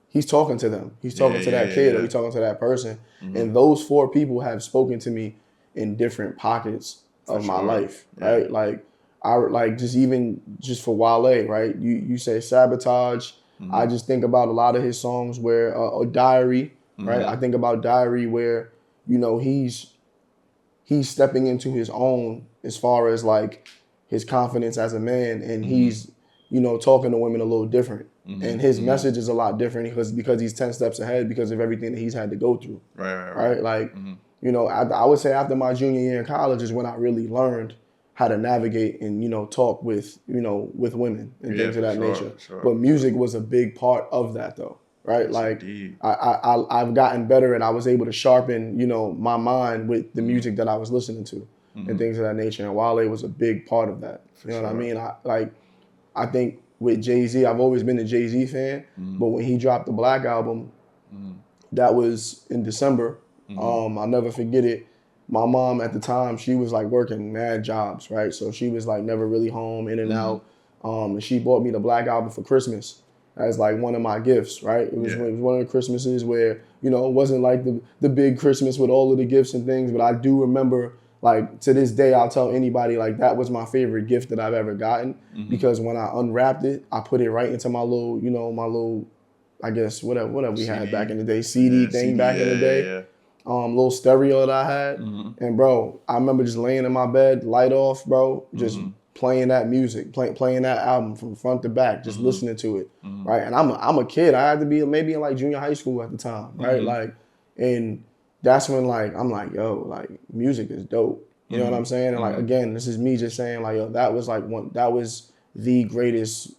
he's talking to them. He's talking to that kid, or he's talking to that person. Mm-hmm. And those four people have spoken to me in different pockets For of my sure. life, Yeah. right? Like I like just for Wale, right? You say Sabotage. Mm-hmm. I just think about a lot of his songs where or Diary, right? Mm-hmm. I think about Diary where he's stepping into his own as far as like his confidence as a man, and he's talking to women a little different, and his message is a lot different because he's 10 steps ahead because of everything that he's had to go through. Right. Like I would say after my junior year in college is when I really learned how to navigate and talk with with women and things of that nature. But music was a big part of that though. Right. Yes, like indeed. I've gotten better and I was able to sharpen my mind with the music that I was listening to and things of that nature. And Wale was a big part of that. For you know sure. what I mean? I think with Jay-Z, I've always been a Jay-Z fan, but when he dropped the Black album, that was in December. I'll never forget it. My mom at the time, she was like working mad jobs, right? So she was like never really home, in and out. And she bought me the Black album for Christmas as like one of my gifts, right? It was one of the Christmases where, it wasn't like the big Christmas with all of the gifts and things, but I do remember, like, to this day, I'll tell anybody, like, that was my favorite gift that I've ever gotten because when I unwrapped it, I put it right into my little, I guess, whatever we CD. had back in the day, CD thing CD, back in the day. Yeah. Little stereo that I had. And, bro, I remember just laying in my bed, light off, bro, just playing that music, playing that album from front to back, just listening to it, right? And I'm a kid. I had to be maybe in like junior high school at the time, right? Like, and that's when like I'm like, yo, like music is dope. You know what I'm saying? And like again, this is me just saying like, yo, that was the greatest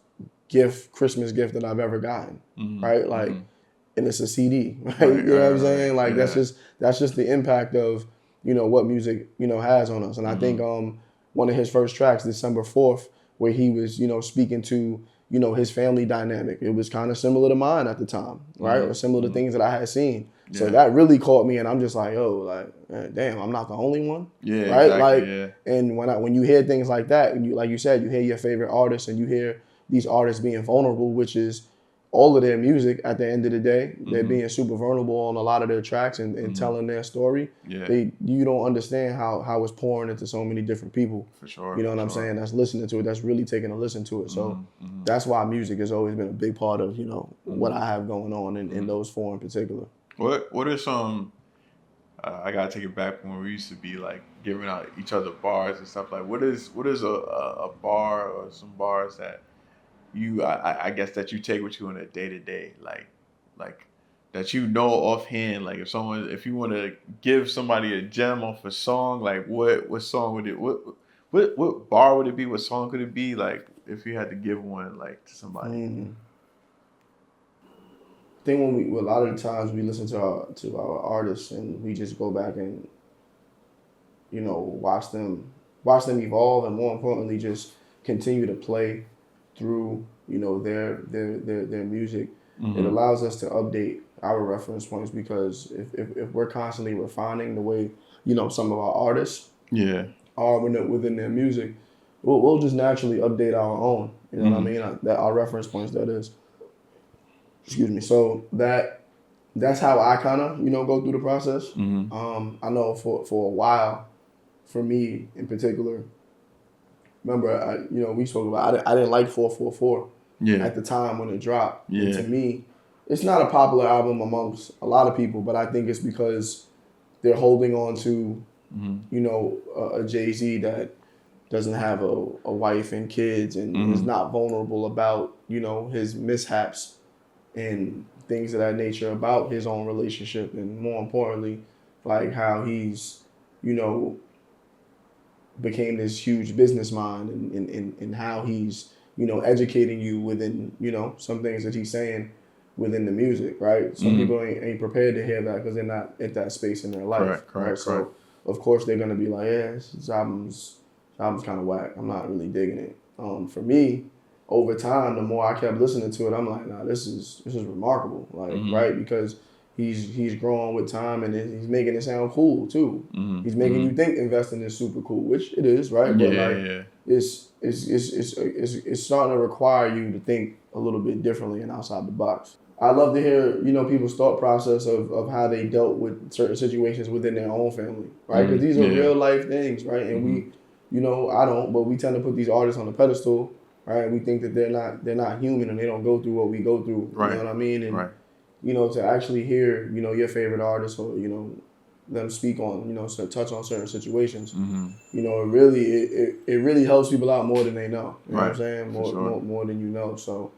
Christmas gift that I've ever gotten, right? Like, and it's a CD, right? You know what I'm saying? Like that's just the impact of what music has on us. And I think one of his first tracks, December 4th, where he was speaking to his family dynamic. It was kind of similar to mine at the time, right? Or similar to things that I had seen. So that really caught me, and I'm just like, oh, like, damn, I'm not the only one, right? Exactly, like, and when you hear things like that, and like you said, you hear your favorite artists, and you hear these artists being vulnerable, which is all of their music. At the end of the day, they're being super vulnerable on a lot of their tracks and telling their story. You don't understand how it's pouring into so many different people. For sure. You know what I'm saying? That's listening to it. That's really taking a listen to it. So that's why music has always been a big part of what I have going on in those four in particular. What are some? I gotta take it back when we used to be like giving out each other bars and stuff. Like, what is a bar or some bars that I guess that you take with you on a day to day, like that offhand. Like if you want to give somebody a gem off a song, like what song would it? What bar would it be? What song could it be? Like if you had to give one like to somebody. I think a lot of the times we listen to our artists and we just go back and watch them evolve, and more importantly, just continue to play through their music. It allows us to update our reference points because if we're constantly refining the way some of our artists Yeah. are within their music, we'll just naturally update our own. You know what I mean? That our reference points, that is. Excuse me. So that's how I kind of go through the process. I know for a while, for me in particular, remember we spoke about I didn't like 444 at the time when it dropped. Yeah. And to me, it's not a popular album amongst a lot of people, but I think it's because they're holding on to a Jay-Z that doesn't have a wife and kids and is not vulnerable about his mishaps and things of that nature about his own relationship, and more importantly, like how he's became this huge business mind, and how he's educating you within some things that he's saying within the music, right? Some people ain't prepared to hear that because they're not at that space in their life. Correct. So of course they're gonna be like, yeah, this album's kind of whack. I'm not really digging it. For me, over time, the more I kept listening to it, I'm like, nah, this is remarkable, like right, because he's growing with time, and he's making it sound cool too. He's making you think investing is super cool, which it is, right? But it's starting to require you to think a little bit differently and outside the box. I love to hear people's thought process of how they dealt with certain situations within their own family, right? Because these are real life things, right? And we, I don't, but we tend to put these artists on a pedestal, right? We think that they're not human and they don't go through what we go through. Right. You know what I mean? And to actually hear your favorite artist or them speak on touch on certain situations, it really helps people out more than they know. You know what I'm saying? More than you know. So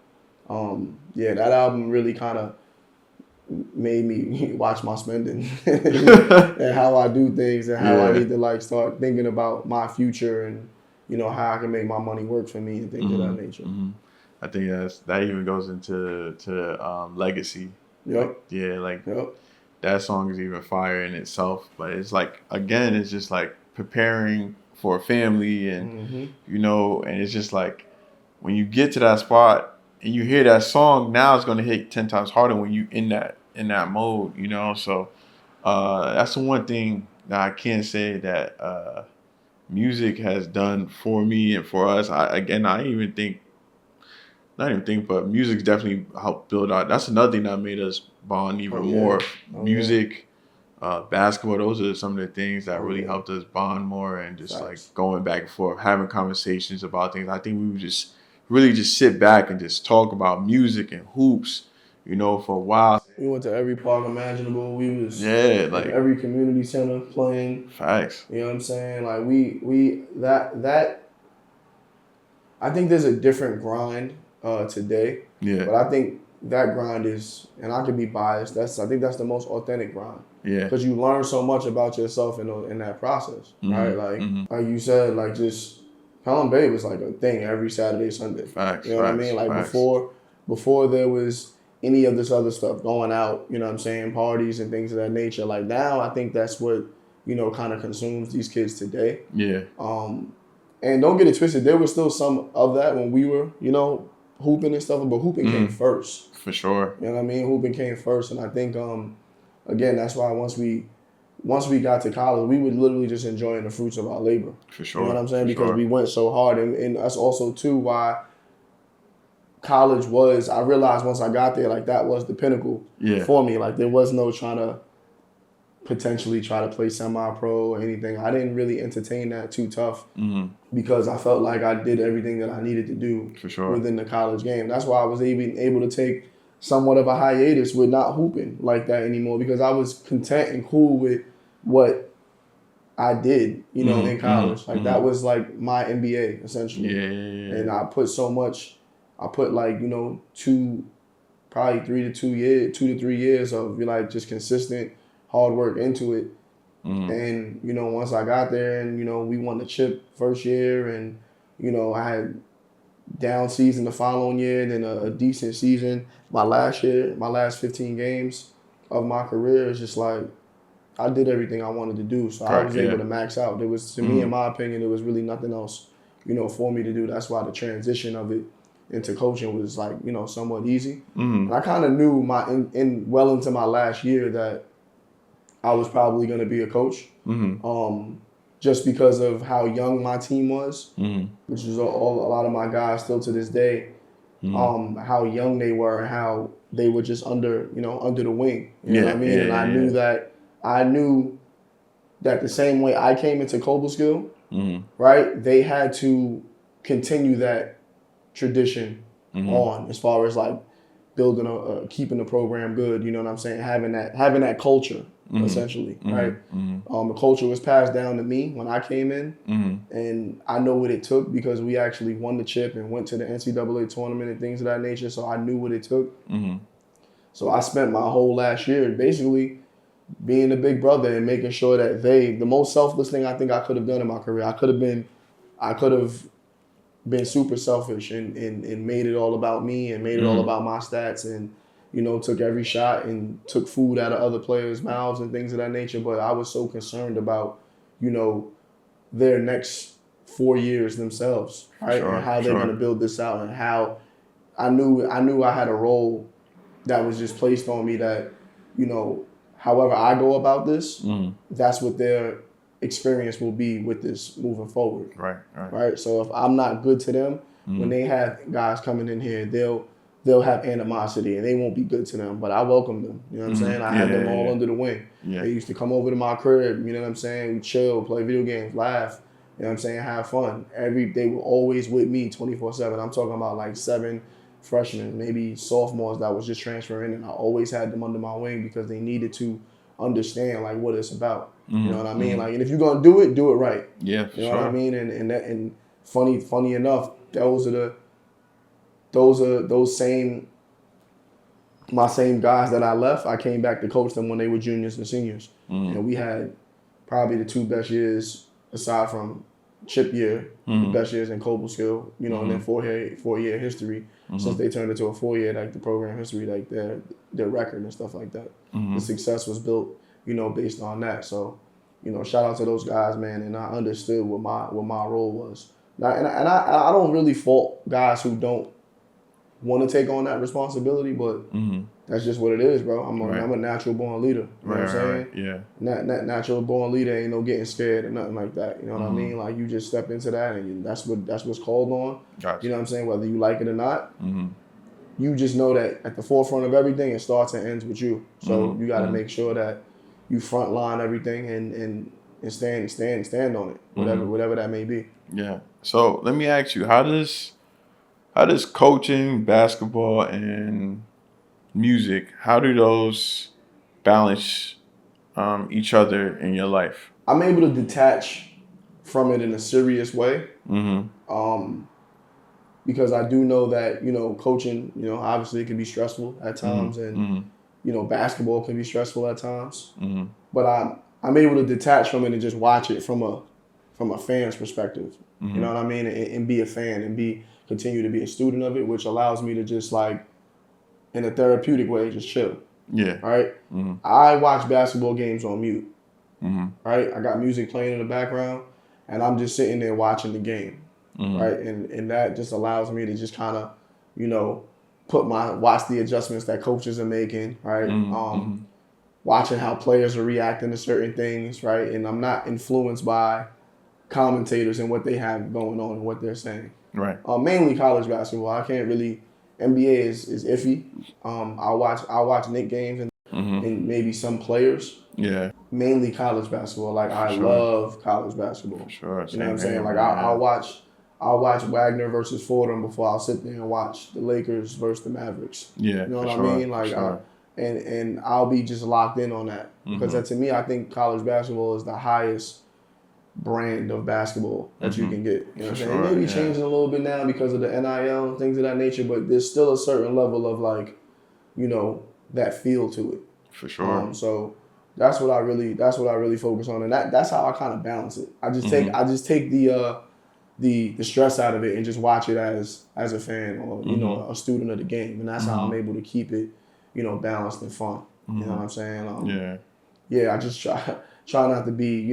that album really kind of made me watch my spending and how I do things and how I need to start thinking about my future and how I can make my money work for me and things of that nature. I think that even goes into legacy. Yep. That song is even fire in itself, but it's like, again, it's just like preparing for a family, and and it's just like when you get to that spot and you hear that song, now it's going to hit 10 times harder when you in that mode, so that's the one thing that I can say that music has done for me and for us. But music's definitely helped build out. That's another thing that made us bond even more. Music, basketball, those are some of the things that really helped us bond more, and just like going back and forth, having conversations about things. I think we would just really just sit back and just talk about music and hoops, for a while. We went to every park imaginable. We was in every community center playing. Facts. You know what I'm saying? Like we that I think there's a different grind today. Yeah. But I think that grind is, and I could be biased, I think that's the most authentic grind. Yeah. Because you learn so much about yourself in that process, right? Like you said, like just Pelham Bay was like a thing every Saturday, Sunday. Facts. You know what I mean? Like before there was any of this other stuff going out, you know what I'm saying, parties and things of that nature. Like now, I think that's what kind of consumes these kids today. Yeah. And don't get it twisted, there was still some of that when we were, hooping and stuff, but hooping came first. For sure. You know what I mean? Hooping came first, and I think again, that's why once we got to college, we were literally just enjoying the fruits of our labor. For sure. You know what I'm saying? Because we went so hard, and that's also too why college was, I realized once I got there, like that was the pinnacle for me. Like there was no trying to potentially try to play semi-pro or anything. I didn't really entertain that too tough because I felt like I did everything that I needed to do within the college game. That's why I was even able to take somewhat of a hiatus with not hooping like that anymore, because I was content and cool with what I did, in college. Like that was like my NBA essentially. Yeah. And I put like, 2 to 3 years of like just consistent hard work into it. And, once I got there and, we won the chip first year, and, I had down season the following year, then a decent season. My last 15 games of my career is just like, I did everything I wanted to do, so I Right. was Yeah. able to max out. There was, to me, in my opinion, there was really nothing else, for me to do. That's why the transition of it into coaching was like, somewhat easy. And I kind of knew well into my last year that I was probably going to be a coach, just because of how young my team was, which is a lot of my guys still to this day. How young they were and how they were just under the wing. You know what I mean? And I knew that the same way I came into Cobleskill, right? They had to continue that tradition on, as far as like building keeping the program good. You know what I'm saying? Having that culture, essentially, right? The culture was passed down to me when I came in, and I know what it took because we actually won the chip and went to the NCAA tournament and things of that nature. So I knew what it took. So I spent my whole last year basically being the big brother and making sure that the most selfless thing I think I could have done in my career. I could have been super selfish and made it all about me and made it all about my stats and, took every shot and took food out of other players' mouths and things of that nature. But I was so concerned about, their next 4 years themselves, right? Sure, and how they're going to build this out and how I knew I had a role that was just placed on me that, however I go about this, that's what their experience will be with this moving forward. Right. So if I'm not good to them, when they have guys coming in here, they'll have animosity and they won't be good to them. But I welcome them. You know what I'm saying? I had them all under the wing. Yeah. They used to come over to my crib, you know what I'm saying? We chill, play video games, laugh, you know what I'm saying, have fun. They were always with me 24/7. I'm talking about like 7 freshmen, maybe sophomores that was just transferring, and I always had them under my wing because they needed to understand like what it's about. You know what I mean? Like, and if you're gonna do it right. Yeah, for you know what I mean? And funny enough, my same guys that I left, I came back to coach them when they were juniors and seniors. And we had probably the 2 best years aside from chip year, the best years in Cobleskill, and then 4-year history since they turned into a 4-year, like the program history, like their record and stuff like that. The success was built, based on that. So, shout out to those guys, man. And I understood what my role was. And I don't really fault guys who don't want to take on that responsibility, but that's just what it is, bro. I'm a natural born leader. You know what I'm saying? Yeah. Natural born leader ain't no getting scared or nothing like that. You know what I mean? Like, you just step into that and that's what's called on. Gotcha. You know what I'm saying? Whether you like it or not. You just know that at the forefront of everything, it starts and ends with you. So you got to make sure that you front line everything and stand on it, whatever that may be. Yeah. So let me ask you, how does coaching, basketball, and music, how do those balance each other in your life? I'm able to detach from it in a serious way. Because I do know that, coaching, obviously it can be stressful at times, and basketball can be stressful at times. But I'm able to detach from it and just watch it from a fan's perspective. You know what I mean? And be a fan and continue to be a student of it, which allows me to just, like, in a therapeutic way, just chill. Yeah. Right? I watch basketball games on mute. Right? I got music playing in the background and I'm just sitting there watching the game. Right? And that just allows me to just kind of, watch the adjustments that coaches are making, right? Watching how players are reacting to certain things, right? And I'm not influenced by commentators and what they have going on and what they're saying. Right. Mainly college basketball. I can't really. NBA is iffy. I'll watch Knicks games and maybe some players. Yeah. Mainly college basketball. Like, I love college basketball. For sure. You know what I'm saying? Like, I'll watch Wagner versus Fordham before I'll sit there and watch the Lakers versus the Mavericks. Yeah. You know what I mean? Like, and I'll be just locked in on that because to me, I think college basketball is the highest brand of basketball that you can get. You know what I'm saying? It may be changing a little bit now because of the NIL and things of that nature, but there's still a certain level of, like, that feel to it. For sure. So that's what I really focus on, and that's how I kind of balance it. I just take the stress out of it and just watch it as a fan or a student of the game, and that's how I'm able to keep it balanced and fun. You know what I'm saying? yeah, I just try not to be,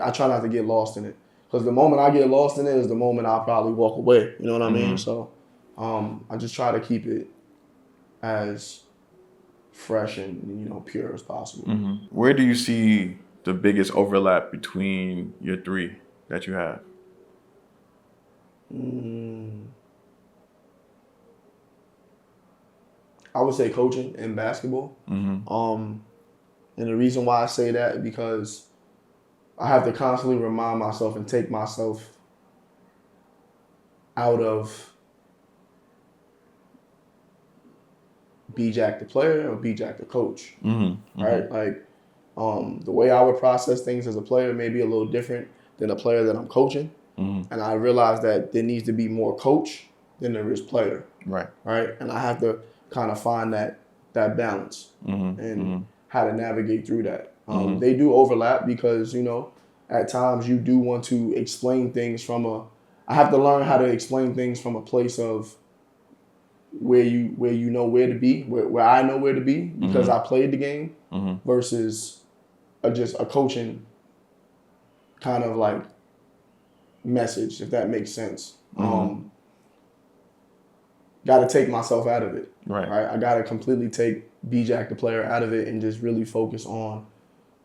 I try not to get lost in it. Because the moment I get lost in it is the moment I'll probably walk away. You know what I mean? So I just try to keep it as fresh and, pure as possible. Where do you see the biggest overlap between your three that you have? I would say coaching and basketball. And the reason why I say that is because I have to constantly remind myself and take myself out of B-Jack the player or B-Jack the coach, right? Like the way I would process things as a player may be a little different than a player that I'm coaching. And I realize that there needs to be more coach than there is player. Right. And I have to kind of find that balance and how to navigate through that. They do overlap because, at times you do want to explain things I have to learn how to explain things from a place of where you know where to be, where I know where to be because I played the game versus just a coaching kind of like message, if that makes sense. Got to take myself out of it. Right. I got to completely take B-Jack the player out of it and just really focus on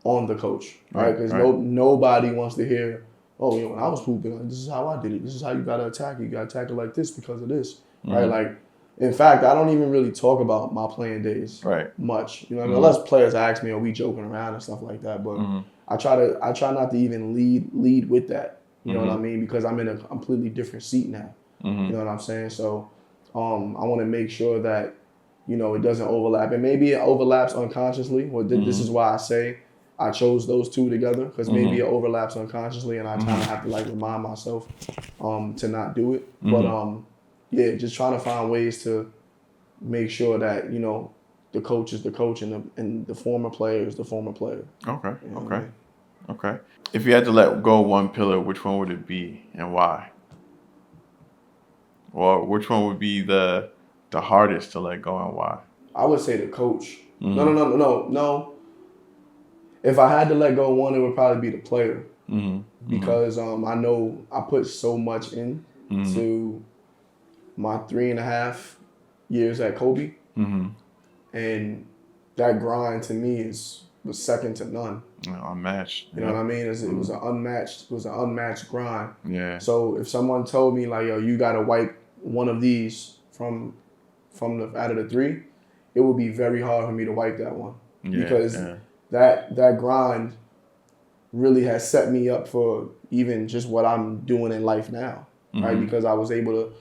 the coach. Right? Because nobody wants to hear, oh, when I was hooping, this is how I did it. This is how you got to attack it. You got to attack it like this because of this. Right? Like, in fact, I don't even really talk about my playing days much. Unless players ask me, are we joking around and stuff like that. But I try not to even lead with that. You know what I mean? Because I'm in a completely different seat now. You know what I'm saying? So I want to make sure that, it doesn't overlap. And maybe it overlaps unconsciously. Well, this is why I say I chose those two together, because maybe it overlaps unconsciously and I kind of have to like remind myself to not do it. But yeah, just trying to find ways to make sure that, the coach is the coach and the former player is the former player. Okay. You know what Okay. I mean? Okay. If you had to let go of one pillar, which one would it be and why? Or which one would be the hardest to let go and why? I would say the coach. No. If I had to let go of one, it would probably be the player. Because I know I put so much into my 3.5 years at Kobe. And that grind to me was second to none. Unmatched. You know what I mean? It was an unmatched grind. Yeah. So if someone told me like, yo, you gotta wipe one of these from out of the three, it would be very hard for me to wipe that one. Because that grind really has set me up for even just what I'm doing in life now. Right? Because I was able to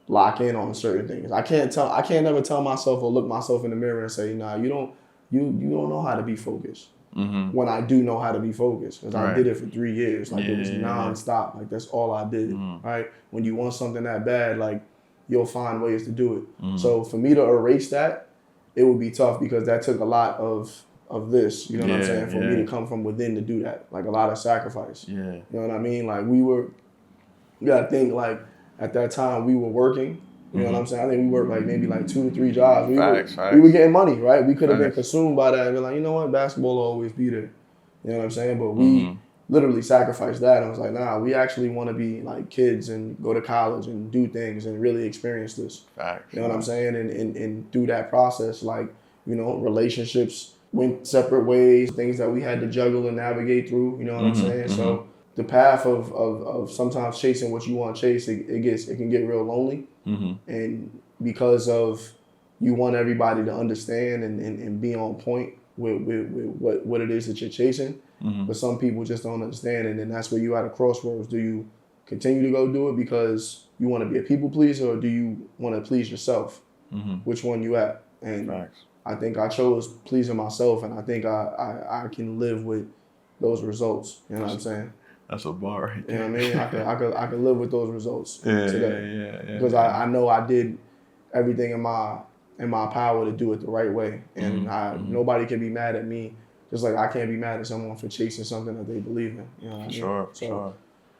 lock in on certain things. I can't never tell myself or look myself in the mirror and say, nah, you don't know how to be focused. When I do know how to be focused, because I did it for 3 years. Like it was nonstop. Like that's all I did. Right? When you want something that bad, like you'll find ways to do it. So for me to erase that, it would be tough because that took a lot of this. You know what I'm saying? For me to come from within to do that, like a lot of sacrifice. Yeah. You know what I mean? Like you gotta think like at that time we were working. You know what I'm saying? I think we worked like maybe like 2 to 3 jobs. We were getting money, right? We could have been consumed by that and be like, you know what, basketball will always be there. You know what I'm saying? But we literally sacrificed that and was like, nah, we actually want to be like kids and go to college and do things and really experience this. Facts. You know what I'm saying? And through that process, like, relationships went separate ways, things that we had to juggle and navigate through. You know what I'm saying? So the path of sometimes chasing what you want to chase, it can get real lonely. And because of you want everybody to understand and be on point with what it is that you're chasing, but some people just don't understand, and then that's where you at a crossroads. Do you continue to go do it because you want to be a people pleaser, or do you want to please yourself? Which one you at? And Facts. I think I chose pleasing myself, and I think I can live with those results. You know what I'm saying? That's a bar right there. You know what I mean? I could live with those results today. Yeah. Because I know I did everything in my power to do it the right way. And nobody can be mad at me, just like I can't be mad at someone for chasing something that they believe in. You know what I mean? Sure.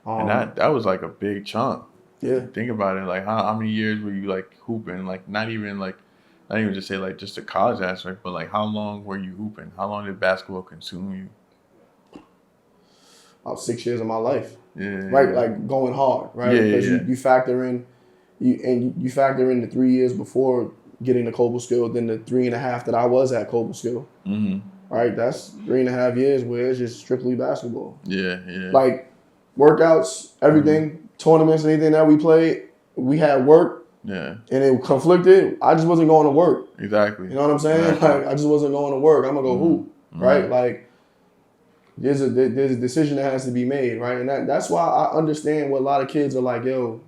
And that was like a big chunk. Yeah. Think about it. Like how many years were you like hooping? Like not even like not even just say like just the college aspect, but like how long were you hooping? How long did basketball consume you? About 6 years of my life, Yeah, right? yeah, Like going hard, right? yeah, Because yeah. you factor in you factor in the 3 years before getting to Coble-Skill, then the 3.5 that I was at Coble-Skill, Mm-hmm. right? That's 3.5 years where it's just strictly basketball. Yeah, yeah. Like workouts, everything, tournaments, anything that we played, we had work Yeah, and it conflicted. I just wasn't going to work. exactly. You know what I'm saying? Exactly. Like I just wasn't going to work. I'm gonna go Mm-hmm. hoop, right? Like there's a decision that has to be made, right? And that's why I understand what a lot of kids are like, yo,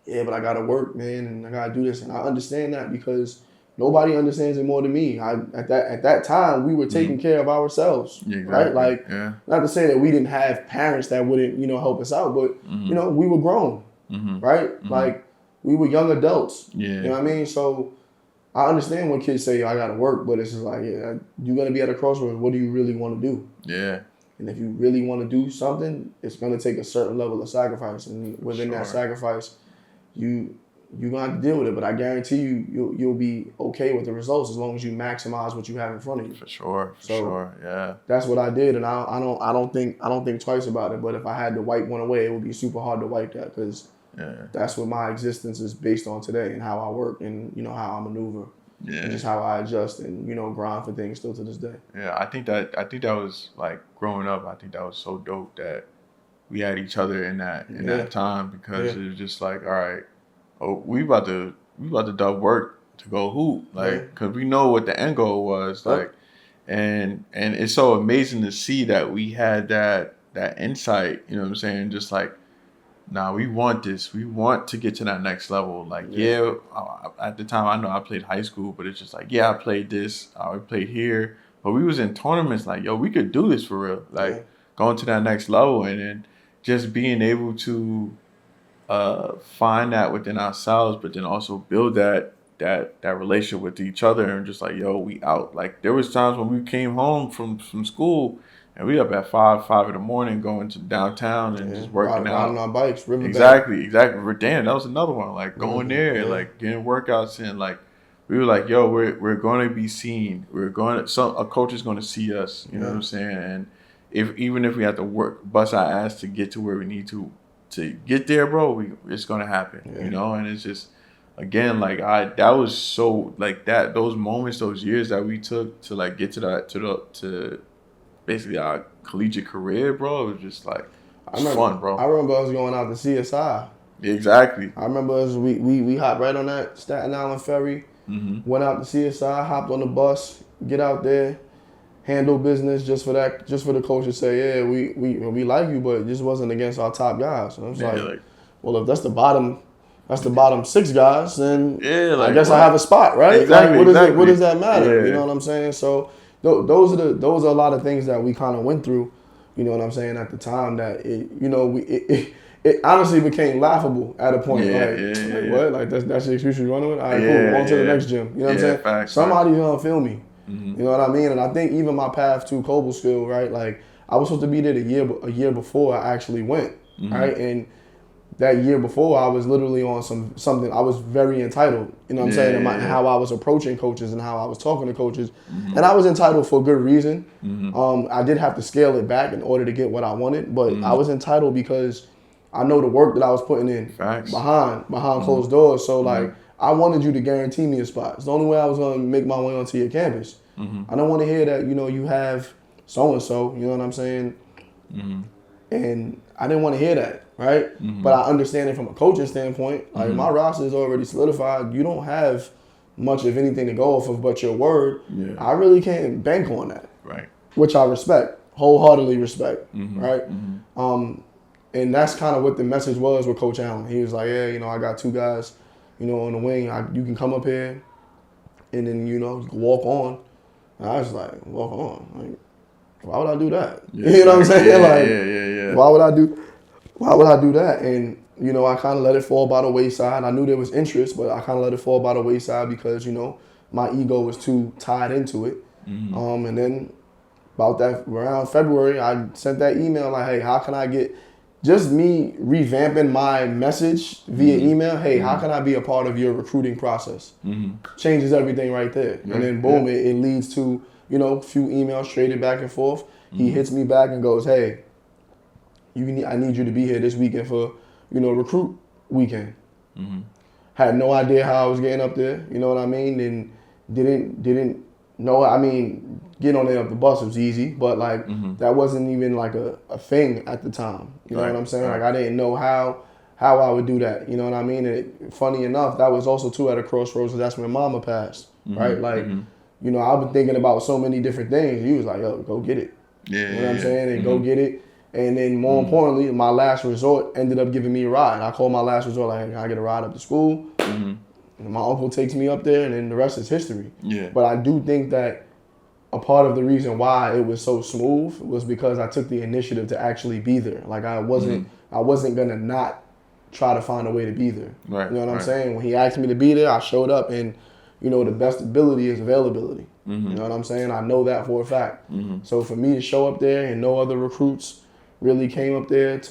yeah, but I gotta work, man, and I gotta do this, and I understand that because nobody understands it more than me. At that time we were taking care of ourselves, Yeah, right? exactly. Like Yeah. not to say that we didn't have parents that wouldn't help us out, but we were grown, right? Like we were young adults. Yeah. You know what I mean? So I understand when kids say, I gotta work, but it's just like, yeah, you're gonna be at a crossroads. What do you really want to do? Yeah. And if you really want to do something, it's gonna take a certain level of sacrifice, and within that sacrifice, you're gonna have to deal with it. But I guarantee you'll be okay with the results as long as you maximize what you have in front of you. For sure. Yeah. That's what I did, and I don't think twice about it. But if I had to wipe one away, it would be super hard to wipe that because that's what my existence is based on today, and how I work, and how I maneuver, and just how I adjust, and grind for things still to this day. Yeah, I think that was like growing up. I think that was so dope that we had each other in that time because it was just like, all right, we about to dub work to go hoop, like, because we know what the end goal was, like, and it's so amazing to see that we had that insight. You know what I'm saying? Just like, nah, we want this. We want to get to that next level. Like, at the time, I know I played high school, but it's just like, I played this. I played here. But we was in tournaments like, yo, we could do this for real. Like, going to that next level. And then just being able to find that within ourselves, but then also build that relationship with each other. And just like, yo, we out. Like, there was times when we came home from school, and we up at 5 in the morning going to downtown and just working out. Riding our bikes, riverbank. Exactly. Damn, that was another one. Like going there, like getting workouts in. Like we were like, yo, we're going to be seen. A coach is going to see us. You know what I'm saying? And even if we have to bust our ass to get to where we need to get there, bro, it's going to happen. You know, and it's just. Again, like that was so like that. Those moments, those years that we took to like get to basically our collegiate career, bro, it was just like fun, bro. I remember us going out to CSI. Exactly. I remember us we hopped right on that Staten Island ferry, went out to CSI, hopped on the bus, get out there, handle business just for the coach to say, yeah, we like you, but this wasn't against our top guys. And I was like, well, if that's the bottom 6 guys, then I guess I have a spot, right? Exactly. What does that matter? You know what I'm saying? So those are a lot of things that we kind of went through. You know what I'm saying? At the time, that it honestly became laughable at a point. What? Like that's the excuse you're running with? All right, cool. On to the next gym. You know what I'm saying? Facts, Somebody's gonna feel me. You know what I mean? And I think even my path to Coble-Skill, right? Like I was supposed to be there a year before I actually went, right? And that year before, I was literally on something. I was very entitled, you know what I'm saying, how I was approaching coaches and how I was talking to coaches. And I was entitled for good reason. I did have to scale it back in order to get what I wanted, but I was entitled because I know the work that I was putting in behind closed doors. So, like, I wanted you to guarantee me a spot. It's the only way I was going to make my way onto your campus. I don't want to hear that, you have so-and-so, you know what I'm saying? And I didn't want to hear that, right? But I understand it from a coaching standpoint. Like my roster is already solidified. You don't have much of anything to go off of but your word. I really can't bank on that, right? Which I respect, wholeheartedly respect, right? And that's kind of what the message was with Coach Allen. He was like, yeah, I got 2 guys, on the wing. You can come up here, and then you can walk on. And I was like, walk on, like. Why would I do that? You know what I'm saying? Why would I do that? And, I kind of let it fall by the wayside. I knew there was interest, but I kind of let it fall by the wayside because, my ego was too tied into it. And then about that, around February, I sent that email like, hey, how can I get just me revamping my message via email. Hey, how can I be a part of your recruiting process? Changes everything right there, and then boom, it leads to a few emails traded back and forth. He hits me back and goes, hey, I need you to be here this weekend for recruit weekend. Had no idea how I was getting up there, you know what I mean? And didn't know, I mean, getting on there up the bus was easy, but like that wasn't even like a thing at the time. You know what I'm saying? Like I didn't know how I would do that, you know what I mean? And funny enough, that was also too at a crossroads, because that's when Mama passed, right? Like, I've been thinking about so many different things. He was like, yo, go get it. Yeah, you know what I'm saying? And go get it. And then more importantly, my last resort ended up giving me a ride. I called my last resort, like, hey, can I get a ride up to school? And my uncle takes me up there, and then the rest is history. Yeah. But I do think that a part of the reason why it was so smooth was because I took the initiative to actually be there. Like I wasn't gonna not try to find a way to be there. Right. You know what I'm saying? When he asked me to be there, I showed up, and the best ability is availability. You know what I'm saying? I know that for a fact. So for me to show up there, and no other recruits really came up there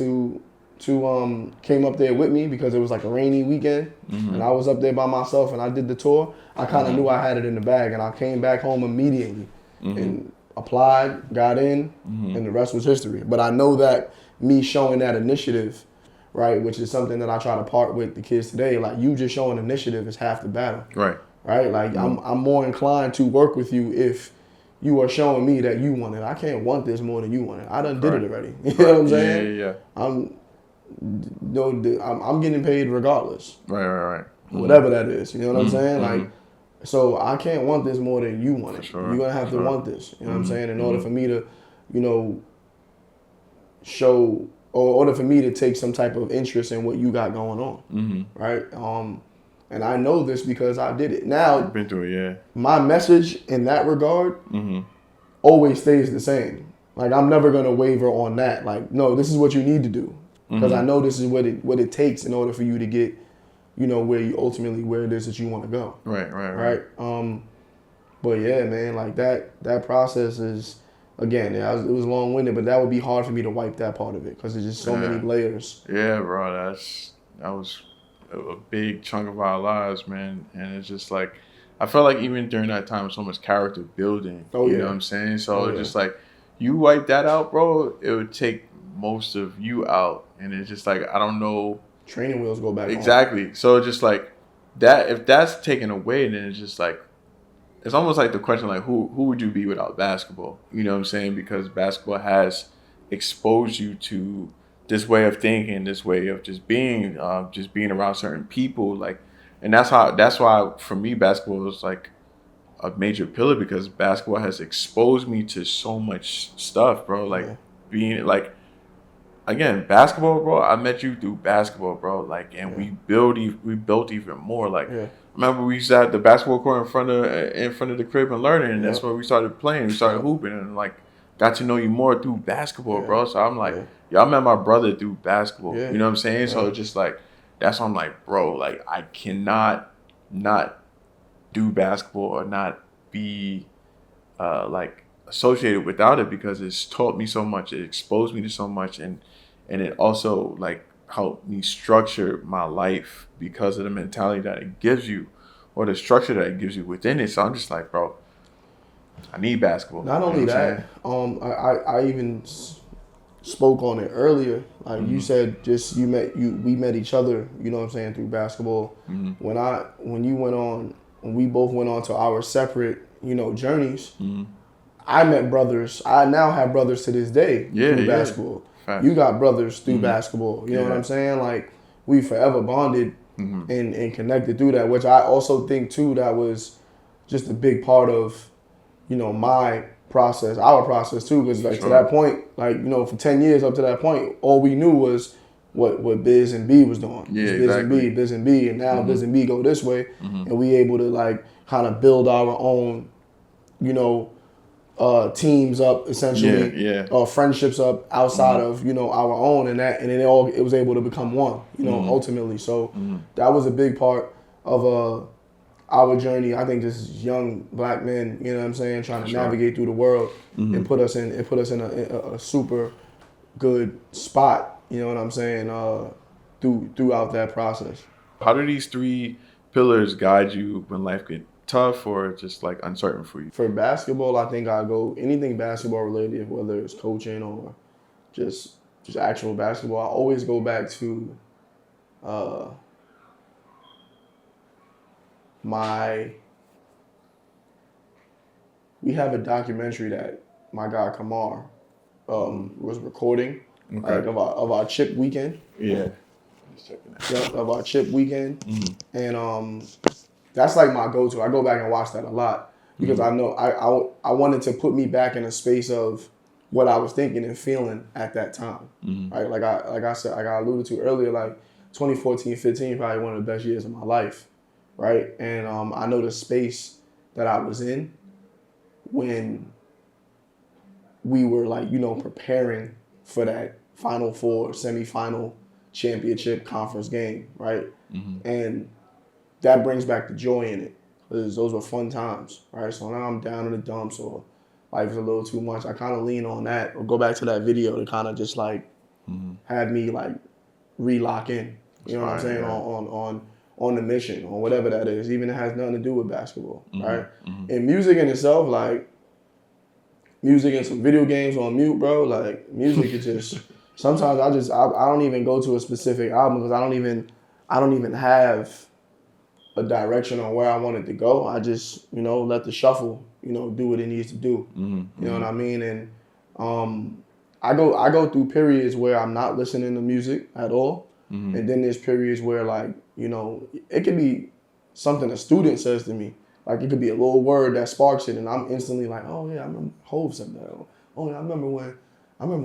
with me, because it was like a rainy weekend, and I was up there by myself, and I did the tour. I kind of knew I had it in the bag, and I came back home immediately and applied, got in, and the rest was history. But I know that me showing that initiative, right, which is something that I try to part with the kids today, like you just showing initiative is half the battle. Right? Like I'm more inclined to work with you if you are showing me that you want it. I can't want this more than you want it. I done did it already. You know what I'm saying? Yeah. I'm getting paid regardless. Right. Whatever that is. You know what I'm saying? Like, so I can't want this more than you want it. Sure. You're gonna have to want this. You know what I'm saying? In order for me to, show, or in order for me to take some type of interest in what you got going on. Right? And I know this because I did it. Now, I've been through it, yeah. My message in that regard always stays the same. Like, I'm never going to waver on that. Like, no, this is what you need to do. Because I know this is what it takes in order for you to get, where it is that you want to go. Right. But yeah, man, like that process is, again, it was long-winded, but that would be hard for me to wipe that part of it, because there's just so many layers. Yeah, bro, that was a big chunk of our lives, man. And it's just like, I felt like even during that time, so much character building. You know what I'm saying? So just like, you wipe that out, bro, it would take most of you out. And it's just like, I don't know. Training wheels go back Exactly. on. So just like that, if that's taken away, then it's just like, it's almost like the question, like, who would you be without basketball? You know what I'm saying? Because basketball has exposed you to this way of thinking, this way of just being around certain people, like, and that's why for me basketball is like a major pillar, because basketball has exposed me to so much stuff, bro. Like being like, again, basketball, bro. I met you through basketball, bro. Like, and we built even more. Like, remember we used to have the basketball court in front of the crib and learning, and that's where we started playing. We started hooping, and like got to know you more through basketball, bro. So I'm like, I met my brother through basketball. You know what I'm saying? So it's just like, that's why I'm like, bro, like I cannot not do basketball or not be like associated without it, because it's taught me so much. It exposed me to so much, and it also like helped me structure my life because of the mentality that it gives you, or the structure that it gives you within it. So I'm just like, bro, I need basketball. Not only that, I even spoke on it earlier. Like you said, we met each other, you know what I'm saying, through basketball. When we both went on to our separate, journeys, I met brothers. I now have brothers to this day through basketball. Fact. You got brothers through basketball. You know what I'm saying? Like, we forever bonded and connected through that, which I also think too, that was just a big part of, my process, our process too, because like to that point, like, for 10 years up to that point, all we knew was what Biz and B was doing. Biz and B, and now Biz and B go this way, and we able to like kind of build our own, teams up, essentially, friendships up outside of our own, and it was able to become one, ultimately. So that was a big part of our journey. I think just young black men, you know what I'm saying, trying to navigate through the world and put us in a super good spot You know what I'm saying? Throughout that process. How do these three pillars guide you when life gets tough or just like uncertain for you? For basketball, I think I go anything basketball related, whether it's coaching or just just actual basketball. I always go back to uh, my. We have a documentary that my guy Kamar was recording, Okay. like of our chip weekend. Yeah. Just checking that. Yep, of our chip weekend, Mhm. and that's like my go-to. I go back and watch that a lot because I know I wanted to put me back in a space of what I was thinking and feeling at that time. Right? Like I said, like I alluded to earlier, like 2014, 15, probably one of the best years of my life. Right? And I know the space that I was in when we were like, preparing for that Final Four, semifinal, championship conference game, right? And that brings back the joy in it. Because those were fun times, right? So now I'm down in the dumps or life is a little too much. I kind of lean on that or go back to that video to kind of just like have me like re-lock in. You know what I'm Fire, saying? yeah. On the mission or whatever that is, even if it has nothing to do with basketball, right? Mhm. And music in itself, like music and some video games on mute, bro. Like music is just sometimes I don't even go to a specific album because I don't even have a direction on where I want it to go. I just, let the shuffle, do what it needs to do. You know what I mean? And I go through periods where I'm not listening to music at all. And then there's periods where like, it could be something a student says to me. Like it could be a little word that sparks it and I'm instantly like, oh yeah, I remember Hov said that. Oh yeah, I remember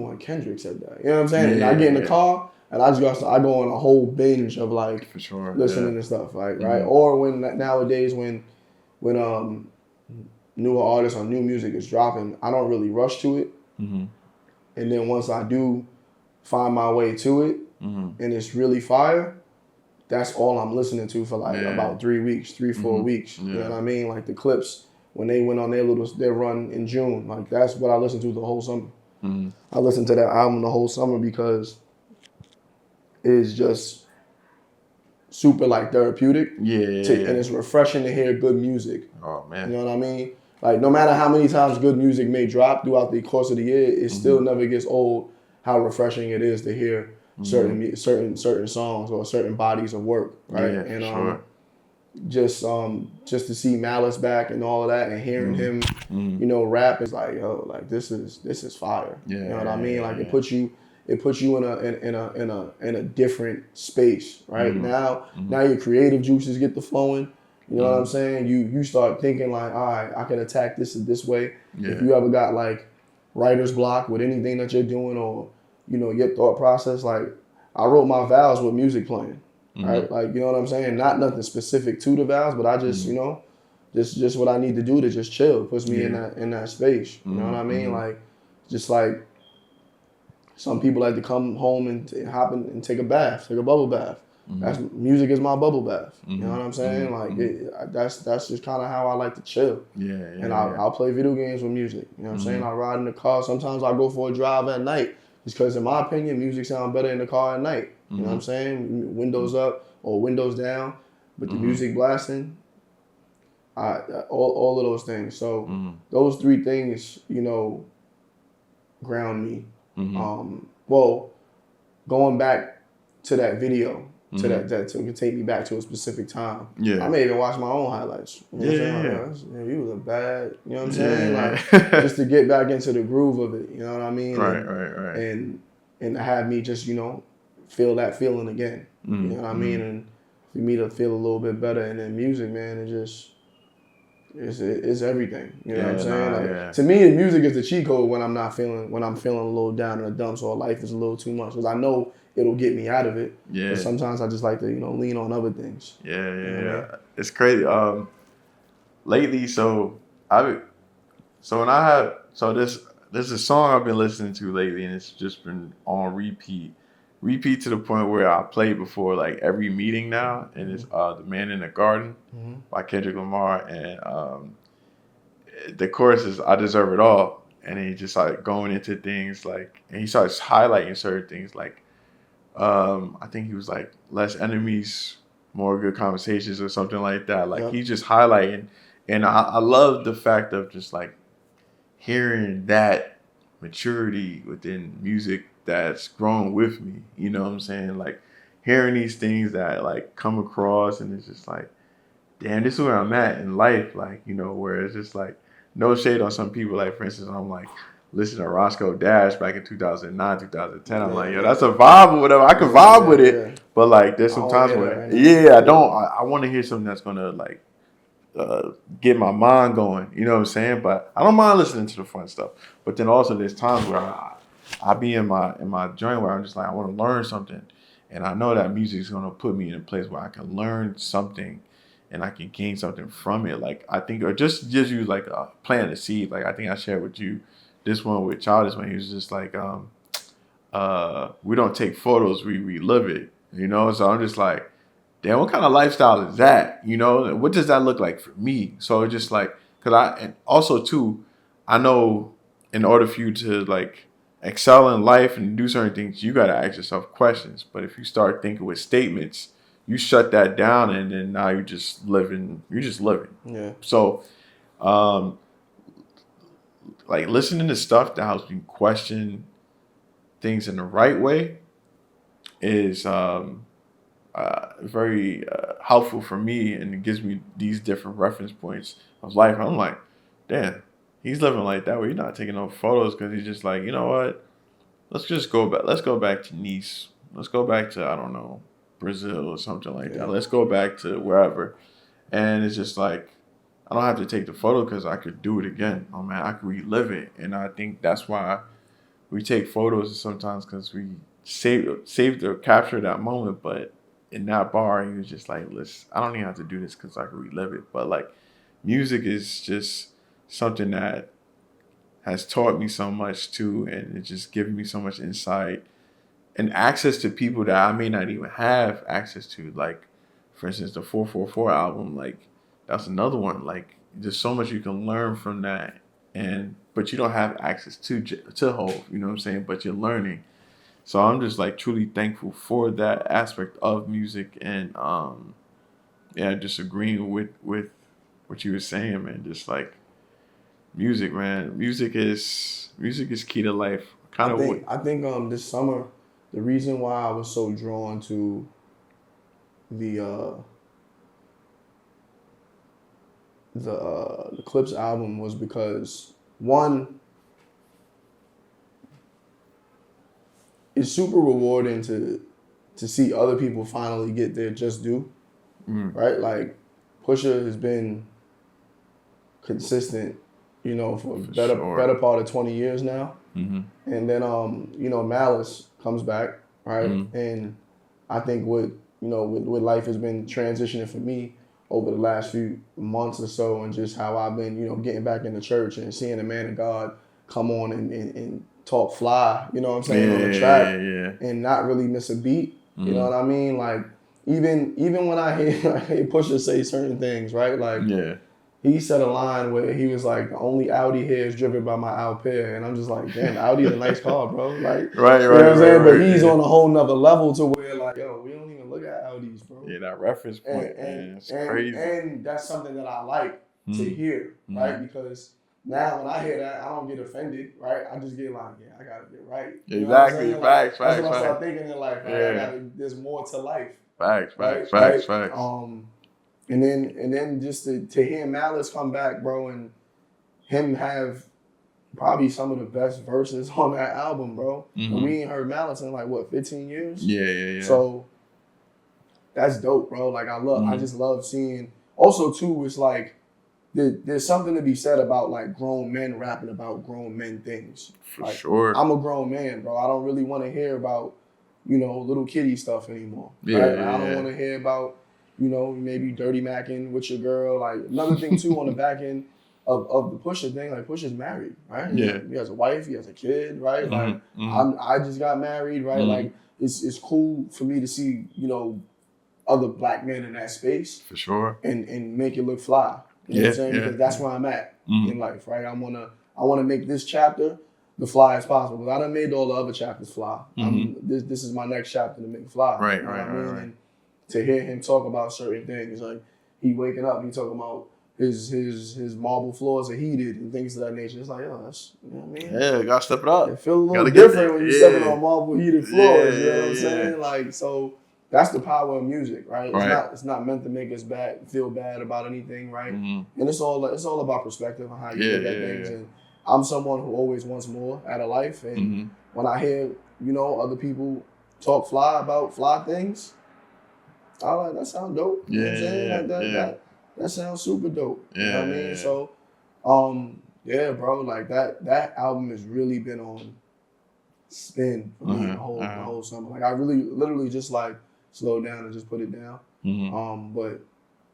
when Kendrick said that. You know what I'm saying? And I get in the car and I go on a whole binge of like For sure. listening to stuff, like right? Or when nowadays when newer artists or new music is dropping, I don't really rush to it. And then once I do find my way to it and it's really fire, that's all I'm listening to for like about 3 weeks, 4 weeks. You know what I mean? Like the Clips, when they went on their run in June, like that's what I listened to the whole summer. I listened to that album the whole summer because it's just super like therapeutic. And it's refreshing to hear good music. Oh man. You know what I mean? Like no matter how many times good music may drop throughout the course of the year, it still never gets old how refreshing it is to hear certain songs or certain bodies of work, right? Yeah, And sure. just to see Malice back and all of that and hearing him, rap is like, yo, like this is fire. You know what I mean? Like it puts you in a different space, right? Now your creative juices get to flowing. You know what I'm saying? You start thinking like, all right, I can attack this way. If you ever got like writer's block with anything that you're doing or, your thought process, like I wrote my vows with music playing. Right? Like, you know what I'm saying? Not nothing specific to the vows, but I just, just what I need to do to just chill. Puts me in that space. You know what I mean? Like, just like some people like to come home and hop in and take a bath, take a bubble bath. That's music is my bubble bath. You know what I'm saying? Like that's just kind of how I like to chill. And I'll play video games with music. You know what I'm saying? I ride in the car. Sometimes I go for a drive at night, just because in my opinion, music sounds better in the car at night. You know what I'm saying? Windows up or windows down, with the music blasting. All of those things. So those three things, ground me. Well, going back to that video, to that to take me back to a specific time. I may even watch my own highlights. You know what I'm saying? Like, you was a bad, you know what I'm saying? Like just to get back into the groove of it. You know what I mean? Right. And have me just, feel that feeling again. You know what I mean? And for me to feel a little bit better. And then music, man, it's everything. You know what I'm saying? To me, the music is the cheat code when I'm feeling a little down in the dumps or life is a little too much. Because I know it'll get me out of it. But sometimes I just like to, lean on other things. Yeah. It's crazy. Lately, this is a song I've been listening to lately, and it's just been on repeat to the point where I play before like every meeting now, and it's "The Man in the Garden" by Kendrick Lamar, and the chorus is "I deserve it all," and then he just like going into things like, and he starts highlighting certain things like I think he was like less enemies, more good conversations or something like that. Like Yep. he's just highlighting, and I love the fact of just like hearing that maturity within music that's grown with me. You know what I'm saying? Like hearing these things that like come across, and it's just like, damn, this is where I'm at in life. Like, you know, where it's just like no shade on some people. Like, for instance, I'm like listening to Roscoe Dash back in 2009, 2010. I'm Yeah, like, yo, yeah, that's a vibe or whatever. I can yeah, vibe yeah, with yeah. it. But like, there's I some don't times hear that where, right now. yeah, I Yeah, don't. I want to hear something that's gonna like get my mind going. You know what I'm saying? But I don't mind listening to the fun stuff. But then also there's times where I be in my joint where I'm just like I want to learn something, and I know that music is gonna put me in a place where I can learn something, and I can gain something from it. Like I think, or just use like planting a seed. Like I think I shared with you this one with Childish when he was just like we don't take photos, we live it. You know, so I'm just like, damn, what kind of lifestyle is that? You know, what does that look like for me? So it's just like, cause and also too, I know in order for you to like excel in life and do certain things, you got to ask yourself questions. But if you start thinking with statements, you shut that down, and then now you're just living. You're just living. yeah. So, um, like listening to stuff that helps you question things in the right way is very helpful for me, and it gives me these different reference points of life. I'm like, damn, he's living like that where he's not taking no photos because he's just like, you know what? Let's just go back. Let's go back to Nice. Let's go back to I don't know Brazil or something like Yeah. that. Let's go back to wherever. And it's just like I don't have to take the photo because I could do it again. Oh man, I could relive it, and I think that's why we take photos sometimes because we saved or capture that moment. But in that bar, he was just like, "Listen, I don't even have to do this because I can relive it." But like, music is just something that has taught me so much too, and it just given me so much insight and access to people that I may not even have access to. Like, for instance, the 444 album, like that's another one. Like, there's so much you can learn from that, and but you don't have access to Hove. You know what I'm saying? But you're learning. So I'm just like truly thankful for that aspect of music, and yeah, just agreeing with what you were saying, man. Just like music, man. Music is key to life. Kind of what. I think this summer, the reason why I was so drawn to the the Clips album was because one, it's super rewarding to see other people finally get their just due, Mm, right? Like Pusha has been consistent, you know, for for better sure. part of 20 years now. Mm-hmm. And then you know, Malice comes back, right? Mm-hmm. And I think what life has been transitioning for me over the last few months or so, and just how I've been, you know, getting back into church and seeing the man of God come on and talk fly, you know what I'm Yeah, saying, on the yeah, track yeah. and not really miss a beat. You know Mm-hmm. what I mean? Like even when I hear, I hear Pusha say certain things, right? Like Yeah. he said a line where he was like, "The only Audi here is driven by my Alpere," and I'm just like, "Damn, Audi's a nice car, bro." Like, Right, you know right, what I'm right, saying? But right. he's Yeah. on a whole nother level to where like, yo, we don't even look at Audis, bro. Yeah, that reference And point, and man. It's and crazy. and that's something that I like to Mm-hmm. hear, Mm-hmm. right? Because now when I hear that, I don't get offended, right? I just get like, yeah, I gotta get right. You know what I'm Exactly. saying? Like Facts, that's facts, what I facts. start thinking in life, right? I Yeah. gotta. There's more to life, Facts, right? facts, facts, facts. And then just to hear Malice come back, bro, and him have probably some of the best verses on that album, bro. And Mm-hmm. we ain't heard Malice in like what 15 years. Yeah, yeah, yeah. So that's dope, bro. Like I Mm-hmm. just love seeing. Also, too, it's like there's something to be said about like grown men rapping about grown men things. For Like sure. I'm a grown man, bro. I don't really want to hear about little kitty stuff anymore, Yeah, right? Like, I yeah, don't yeah. want to hear about maybe dirty macking with your girl. Like another thing too on the back end of the Pusha thing, like Pusha's married, right? Yeah. He has a wife, he has a kid, right? Like Mm-hmm. Mm-hmm. I just got married, right? Mm-hmm. Like it's cool for me to see other black men in that space For sure. and make it look fly. You know what I'm Yeah, saying? yeah, Because that's yeah. where I'm at Mm-hmm. in life, right? I wanna make this chapter the flyest possible. Because I done made all the other chapters fly. Mhm. This is my next chapter to make fly. Right, You know right, what I mean? right. And to hear him talk about certain things, like he waking up, he talking about his marble floors are heated and things of that nature. It's like, yo, that's, you know what I mean? Yeah, gotta step it up. It feels a little Gotta get different there. when you're Yeah. stepping on marble heated floors. You know what I'm Yeah. saying? Like, so that's the power of music, right? Right. It's not meant to make us feel bad about anything, right? Mhm. And it's all about perspective and how you look at things. Yeah. And I'm someone who always wants more out of life. And Mhm. when I hear, other people talk fly about fly things, I like, that sounds dope. You know what I'm saying? Like that sounds super dope. You know what I mean? Yeah. So yeah, bro, like that album has really been on spin for me the whole summer. Like I really literally just like slowed down and just put it down. Mhm. But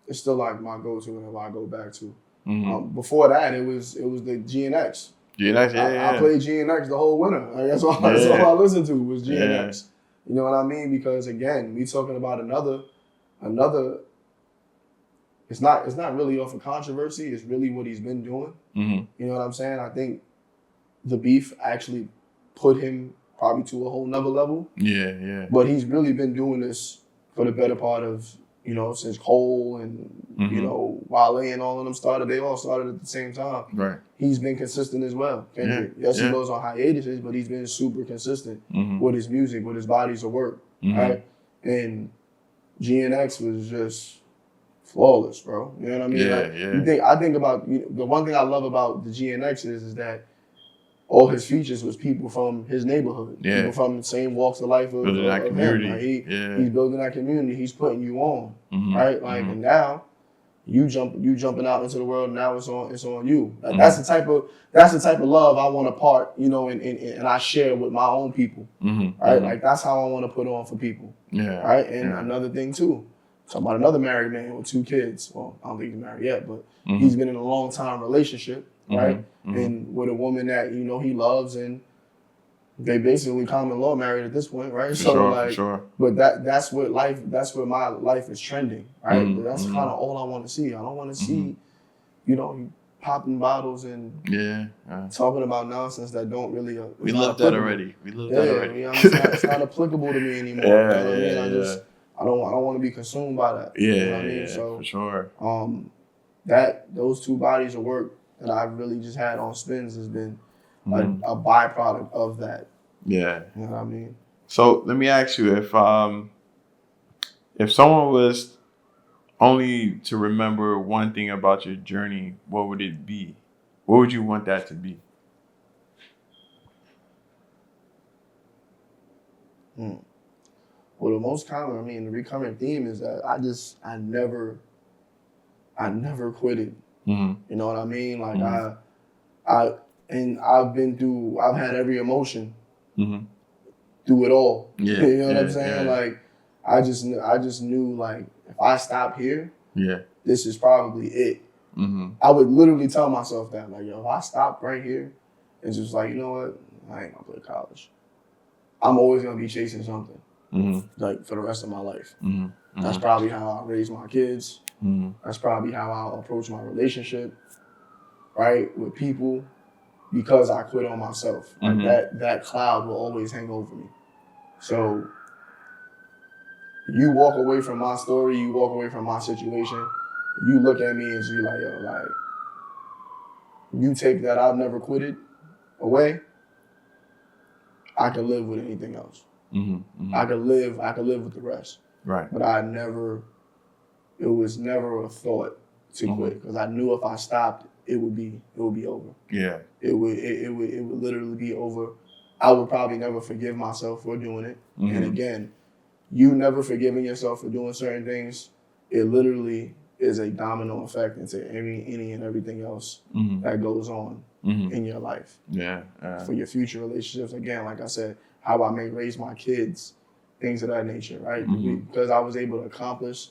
it's still like my go-to whenever I go back to. Mhm. Before that, it was the GNX. GNX, I played GNX the whole winter. Like, that's all I listened to was GNX. You know what I mean? Because again, we talking about another. It's not really off of controversy. It's really what he's been doing. Mhm. You know what I'm saying? I think the beef actually put him probably to a whole nother level. Yeah. But he's really been doing this for the better part of, since Cole and, Wale and all of them started. They all started at the same time. Right. He's been consistent as well. Kendrick. Yes, he goes on hiatuses, but he's been super consistent with his music, with his bodies of work. Right? And GNX was just flawless, bro. You know what I mean? I think about the one thing I love about the GNX is that all his features was people from his neighborhood, people from the same walks of life of him. Like he's building that community. He's putting you on, right? Like, and now you jumping out into the world. Now it's on you. Like, that's the type of love I want to part, and I share with my own people, right? Like that's how I want to put on for people, right? And another thing too, talking about another married man with 2 kids. Well, I don't think he's married yet, but he's been in a long time relationship. Right, and with a woman that he loves, and they basically common law married at this point, right? For sure. But that's what my life is trending, right? But that's kind of all I want to see. I don't want to see, you popping bottles and talking about nonsense that don't really. We lived that already. It's not applicable to me anymore. You know what I mean? I don't want to be consumed by that. You know what I mean? So for sure. Those 2 bodies of work that I really just had on spins has been a byproduct of that. Yeah. You know what I mean? So let me ask you, if someone was only to remember one thing about your journey, what would it be? What would you want that to be? Well, the most common, the recurring theme is that I never quitted. You know what I mean? Like I've had every emotion through it all. Yeah, you know what I'm saying? Like I just knew like if I stop here, this is probably it. I would literally tell myself that, like, yo, if I stop right here, it's just like, you know what? I ain't gonna play college. I'm always gonna be chasing something, like for the rest of my life. That's probably how I raise my kids. That's probably how I approach my relationship, right, with people, because I quit on myself. Like that cloud will always hang over me. So you walk away from my story, you walk away from my situation, you look at me and you're like, yo, like, you take that I've never quitted away, I can live with anything else. I could live with the rest. Right. But it was never a thought to quit, because I knew if I stopped, it would be over. Yeah. It would literally be over. I would probably never forgive myself for doing it. And again, you never forgiving yourself for doing certain things, it literally is a domino effect into any and everything else that goes on in your life. Yeah. For your future relationships. Again, like I said, how I may raise my kids, things of that nature, right? Because I was able to accomplish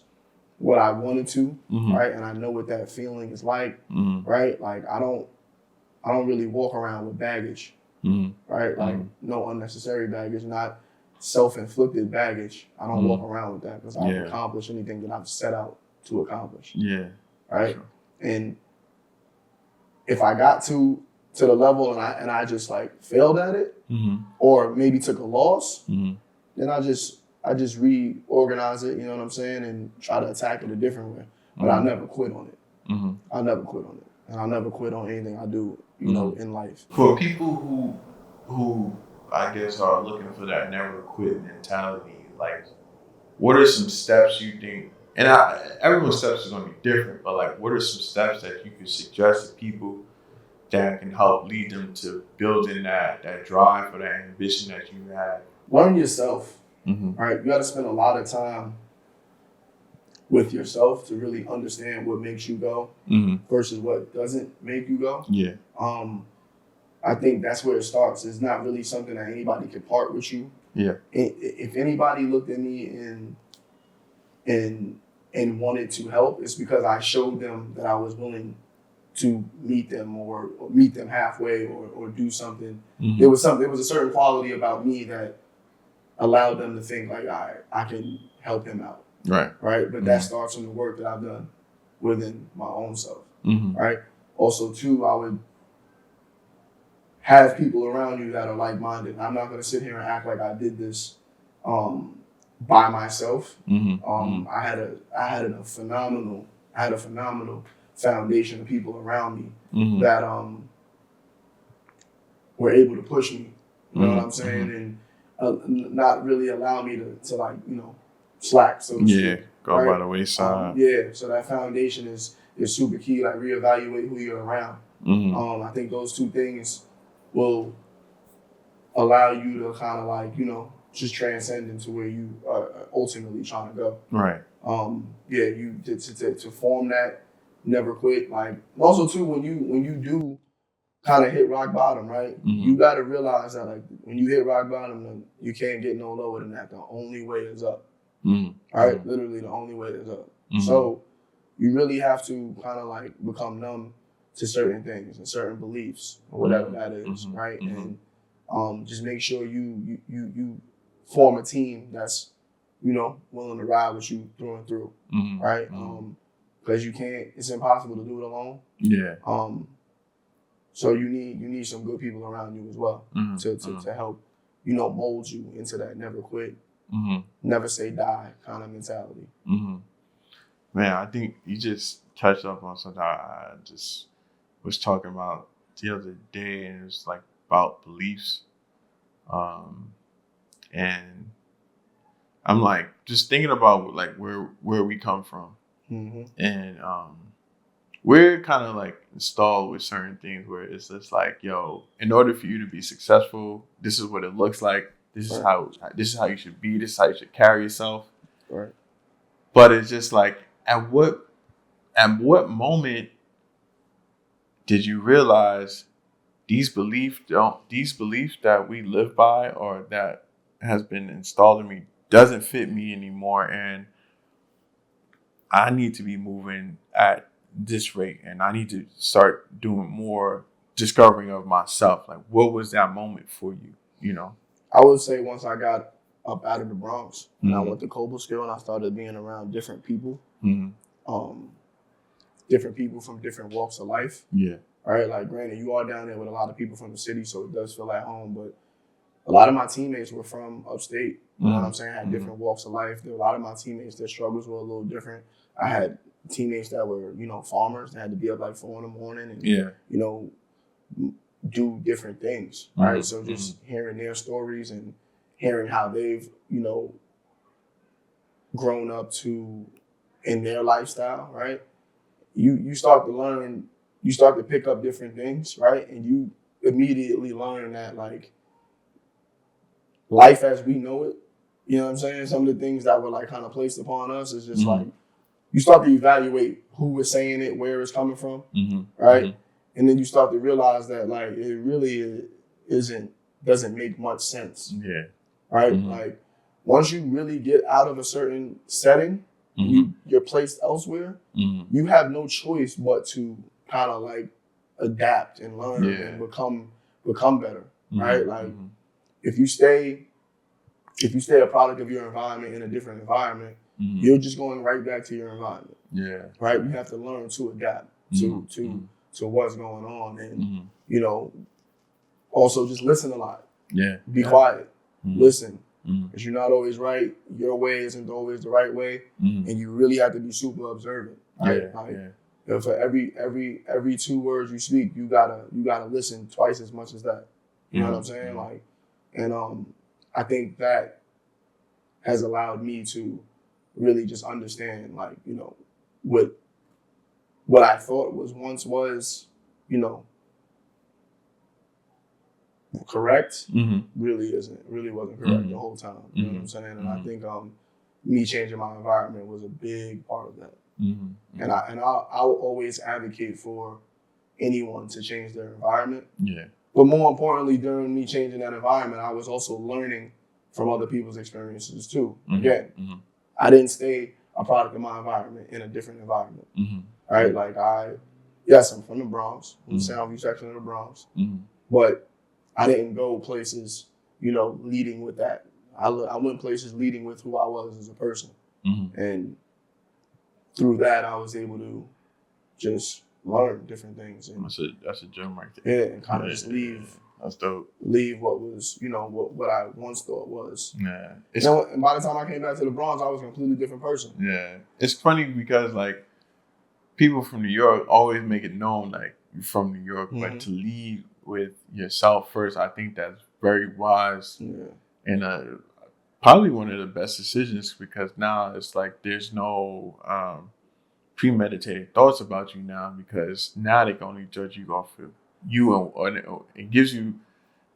what I wanted to, right? And I know what that feeling is like, right? Like I don't really walk around with baggage, right? Like no unnecessary baggage, not self-inflicted baggage. I don't walk around with that because I've accomplished anything that I've set out to accomplish. Yeah. Right? Sure. And if I got to to the level and I just like failed at it, or maybe took a loss, then I just reorganize it, you know what I'm saying, and try to attack it a different way. But I never quit on it. I never quit on it, and I'll never quit on anything I do, you know, in life. For people who I guess are looking for that never quit mentality, like, what are some steps you think? And everyone's steps is going to be different, but like, what are some steps that you could suggest to people that can help lead them to building that drive or that ambition that you have? Learn yourself, right? You got to spend a lot of time with yourself to really understand what makes you go versus what doesn't make you go. Yeah. I think that's where it starts. It's not really something that anybody can part with you. Yeah. If anybody looked at me and wanted to help, it's because I showed them that I was willing to meet them or meet them halfway or do something. There was a certain quality about me that allowed them to think like, all right, I can help him out. Right. But that starts from the work that I've done within my own self. Right. Also, too, I would have people around you that are like-minded. I'm not going to sit here and act like I did this by myself. I had a phenomenal foundation of people around me that were able to push me. You know what I'm saying, and not really allow me to like, you know, slack. So to speak, go by the wayside. So that foundation is super key. Like, reevaluate who you're around. I think those two things will allow you to kind of like, you know, just transcend into where you are ultimately trying to go. Right. You to form that never quit. Like, also too, when you do kind of hit rock bottom, right? You got to realize that like when you hit rock bottom, then you can't get no lower than that. The only way is up. Right? Literally, the only way is up. So you really have to kind of like become numb to certain things and certain beliefs or whatever that is, right? And just make sure you form a team that's, you know, willing to ride with you through and through, right? Because it's impossible to do it alone. Yeah. So you need some good people around you as well to help, you know, mold you into that never quit, never say die kind of mentality. Man, I think you just touched up on something I just was talking about the other day, and it was like about beliefs. And I'm like just thinking about like where we come from, and we're kind of like installed with certain things where it's just like, yo, in order for you to be successful, this is what it looks like. This is how you should be. This is how you should carry yourself. Right. But it's just like, at what moment did you realize these beliefs that we live by or that has been installed in me doesn't fit me anymore, and I need to be moving at this rate, and I need to start doing more discovering of myself? Like, what was that moment for you? You know, I would say once I got up out of the Bronx and I went to Cobblesville and I started being around different people, different people from different walks of life. Yeah. Right. Like, granted, you are down there with a lot of people from the city, so it does feel at home. But a lot of my teammates were from upstate. You know what I'm saying? Had different walks of life. There were a lot of my teammates, their struggles were a little different. I had teammates that were, you know, farmers. They had to be up like 4 a.m. and, you know, do different things. Right. So just hearing their stories and hearing how they've, you know, grown up to in their lifestyle, right? You start to learn, you start to pick up different things, right? And you immediately learn that, like, life as we know it, you know what I'm saying? Some of the things that were like kind of placed upon us is just like, you start to evaluate who is saying it, where it's coming from, right? And then you start to realize that, like, it really doesn't make much sense. Yeah. Right? Like, once you really get out of a certain setting, you're placed elsewhere, you have no choice but to kind of like adapt and learn and become better, right? Like, if you stay a product of your environment in a different environment, you're just going right back to your environment. Yeah. Right? You have to learn to adapt to what's going on. And you know, also just listen a lot. Yeah. Be quiet. Listen. Mm-hmm. Because you're not always right. Your way isn't always the right way. Mm-hmm. And you really have to be super observant. Right? Yeah. Like, yeah. for every 2 words you speak, you gotta listen twice as much as that. You know what I'm saying? Mm-hmm. Like, and I think that has allowed me to really just understand, like, you know, what I thought was, you know, correct, really wasn't correct the whole time. You know what I'm saying? And I think me changing my environment was a big part of that. And I'll always advocate for anyone to change their environment. Yeah. But more importantly, during me changing that environment, I was also learning from other people's experiences too. Again, I didn't stay a product of my environment in a different environment. Right? Like I'm from the Bronx, from the Soundview section of the Bronx, but I didn't go places, you know, leading with that. I went places leading with who I was as a person. And through that, I was able to just learn different things. And that's a gem right there. Yeah, and kind of just leave. That's dope. Leave what was, you know, what I once thought was. Yeah. And by the time I came back to the Bronx, I was a completely different person. Yeah. It's funny because, like, people from New York always make it known, like, you're from New York, but to lead with yourself first, I think that's very wise. Yeah. And probably one of the best decisions, because now it's like there's no premeditated thoughts about you now, because now they can only judge you off of you, and it gives you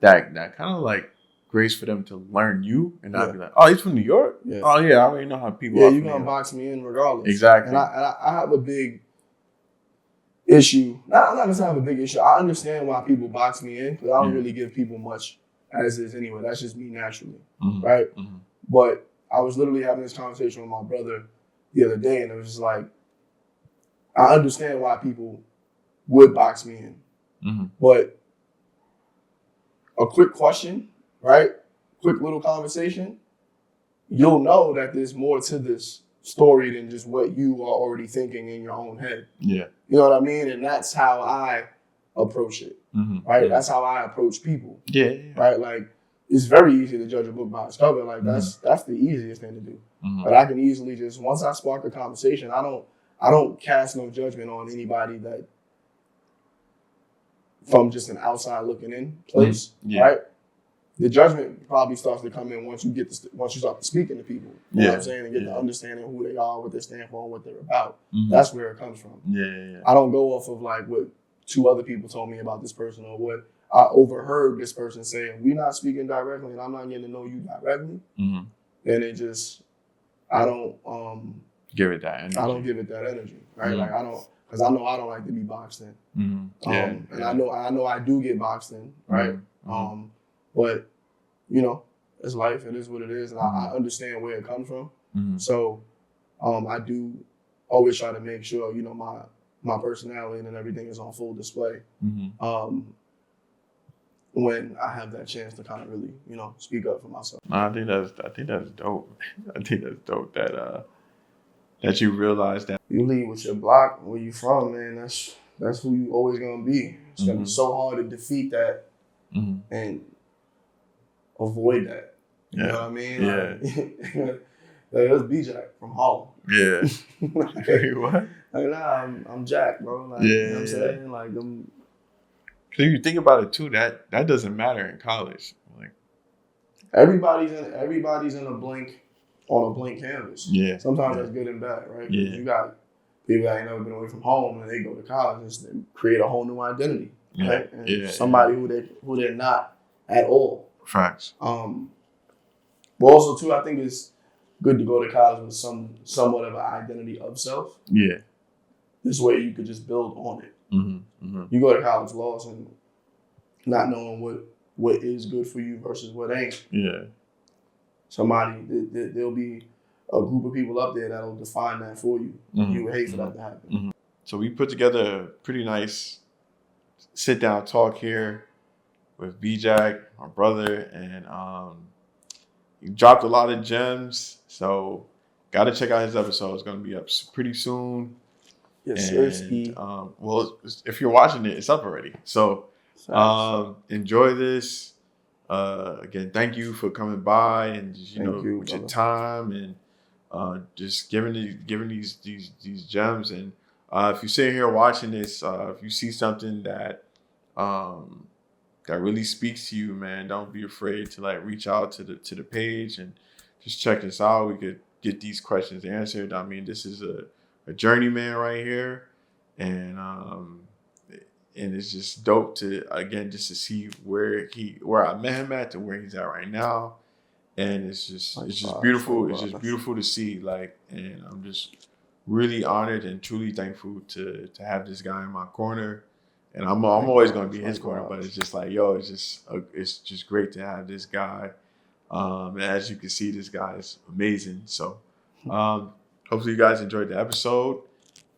that kind of like grace for them to learn you and not be like, oh, he's from New York? Yeah. Oh, yeah, I already know how people are. Yeah, you're going to box me in regardless. Exactly. And I have a big issue. Not necessarily have a big issue. I understand why people box me in, because I don't really give people much as is anyway. That's just me naturally, right? But I was literally having this conversation with my brother the other day, and it was just like, I understand why people would box me in. But a quick question, right? Quick little conversation, you'll know that there's more to this story than just what you are already thinking in your own head. Yeah. You know what I mean? And that's how I approach it, right? Yeah. That's how I approach people. Yeah. Right? Like, it's very easy to judge a book by its cover. Like, that's the easiest thing to do. But I can easily just, once I spark a conversation, I don't cast no judgment on anybody that from just an outside looking in place, right? The judgment probably starts to come in once you start speaking to people. You know what I'm saying? And get to understanding who they are, what they stand for, and what they're about. That's where it comes from. I don't go off of like what 2 other people told me about this person, or what I overheard this person say. We're not speaking directly, and I'm not getting to know you directly. And it just, I don't give it that energy. I don't give it that energy, right? Like, I don't, because I know I don't like to be boxed in. And I know I do get boxed in, right? But, you know, it's life. It is what it is. And I understand where it comes from. So I do always try to make sure, you know, my personality and everything is on full display when I have that chance to kind of really, you know, speak up for myself. I think that's dope. I think that's dope that you realize that. You lead with your block, where you from, man. That's who you always going to be. It's going to be so hard to defeat that and avoid that. You know what I mean? Yeah. Like, it was B-Jack from Harlem. Yeah. Like, what? Like, nah, I'm Jack, bro. Like, you know what I'm saying? Like, so you think about it too, that doesn't matter in college. Like, everybody's in a blank, on a blank canvas. Yeah. Sometimes that's good and bad, right? Yeah. You got people that ain't never been away from home, and they go to college and create a whole new identity. Right? And somebody who they're not at all. Facts. But also too, I think it's good to go to college with somewhat of an identity of self. Yeah. This way you could just build on it. You go to college lost and not knowing what is good for you versus what ain't. Yeah. There'll be a group of people up there that'll define that for you. You would hate for that to happen. So we put together a pretty nice sit down talk here with B-Jack, my brother, and he dropped a lot of gems. So got to check out his episode. It's going to be up pretty soon. Yes, sir. Well, if you're watching it, it's up already. So Enjoy this. Again, thank you for coming by and just, Thank you, with brother. your time and just giving these gems. And if you're sitting here watching this, if you see something that that really speaks to you, man, don't be afraid to like reach out to the page and just check us out. We could get these questions answered. I mean, this is a journeyman right here, and it's just dope to again just to see where I met him at to where he's at right now, and it's just beautiful. It's just beautiful to see, like, and I'm just really honored and truly thankful to have this guy in my corner. And I'm always gonna be in his corner, but it's just like, yo, it's just great to have this guy. And as you can see, this guy is amazing. So hopefully you guys enjoyed the episode,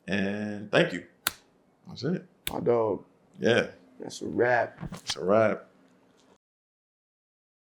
and thank you. That's it. My dog. Yeah. That's a wrap. It's a wrap.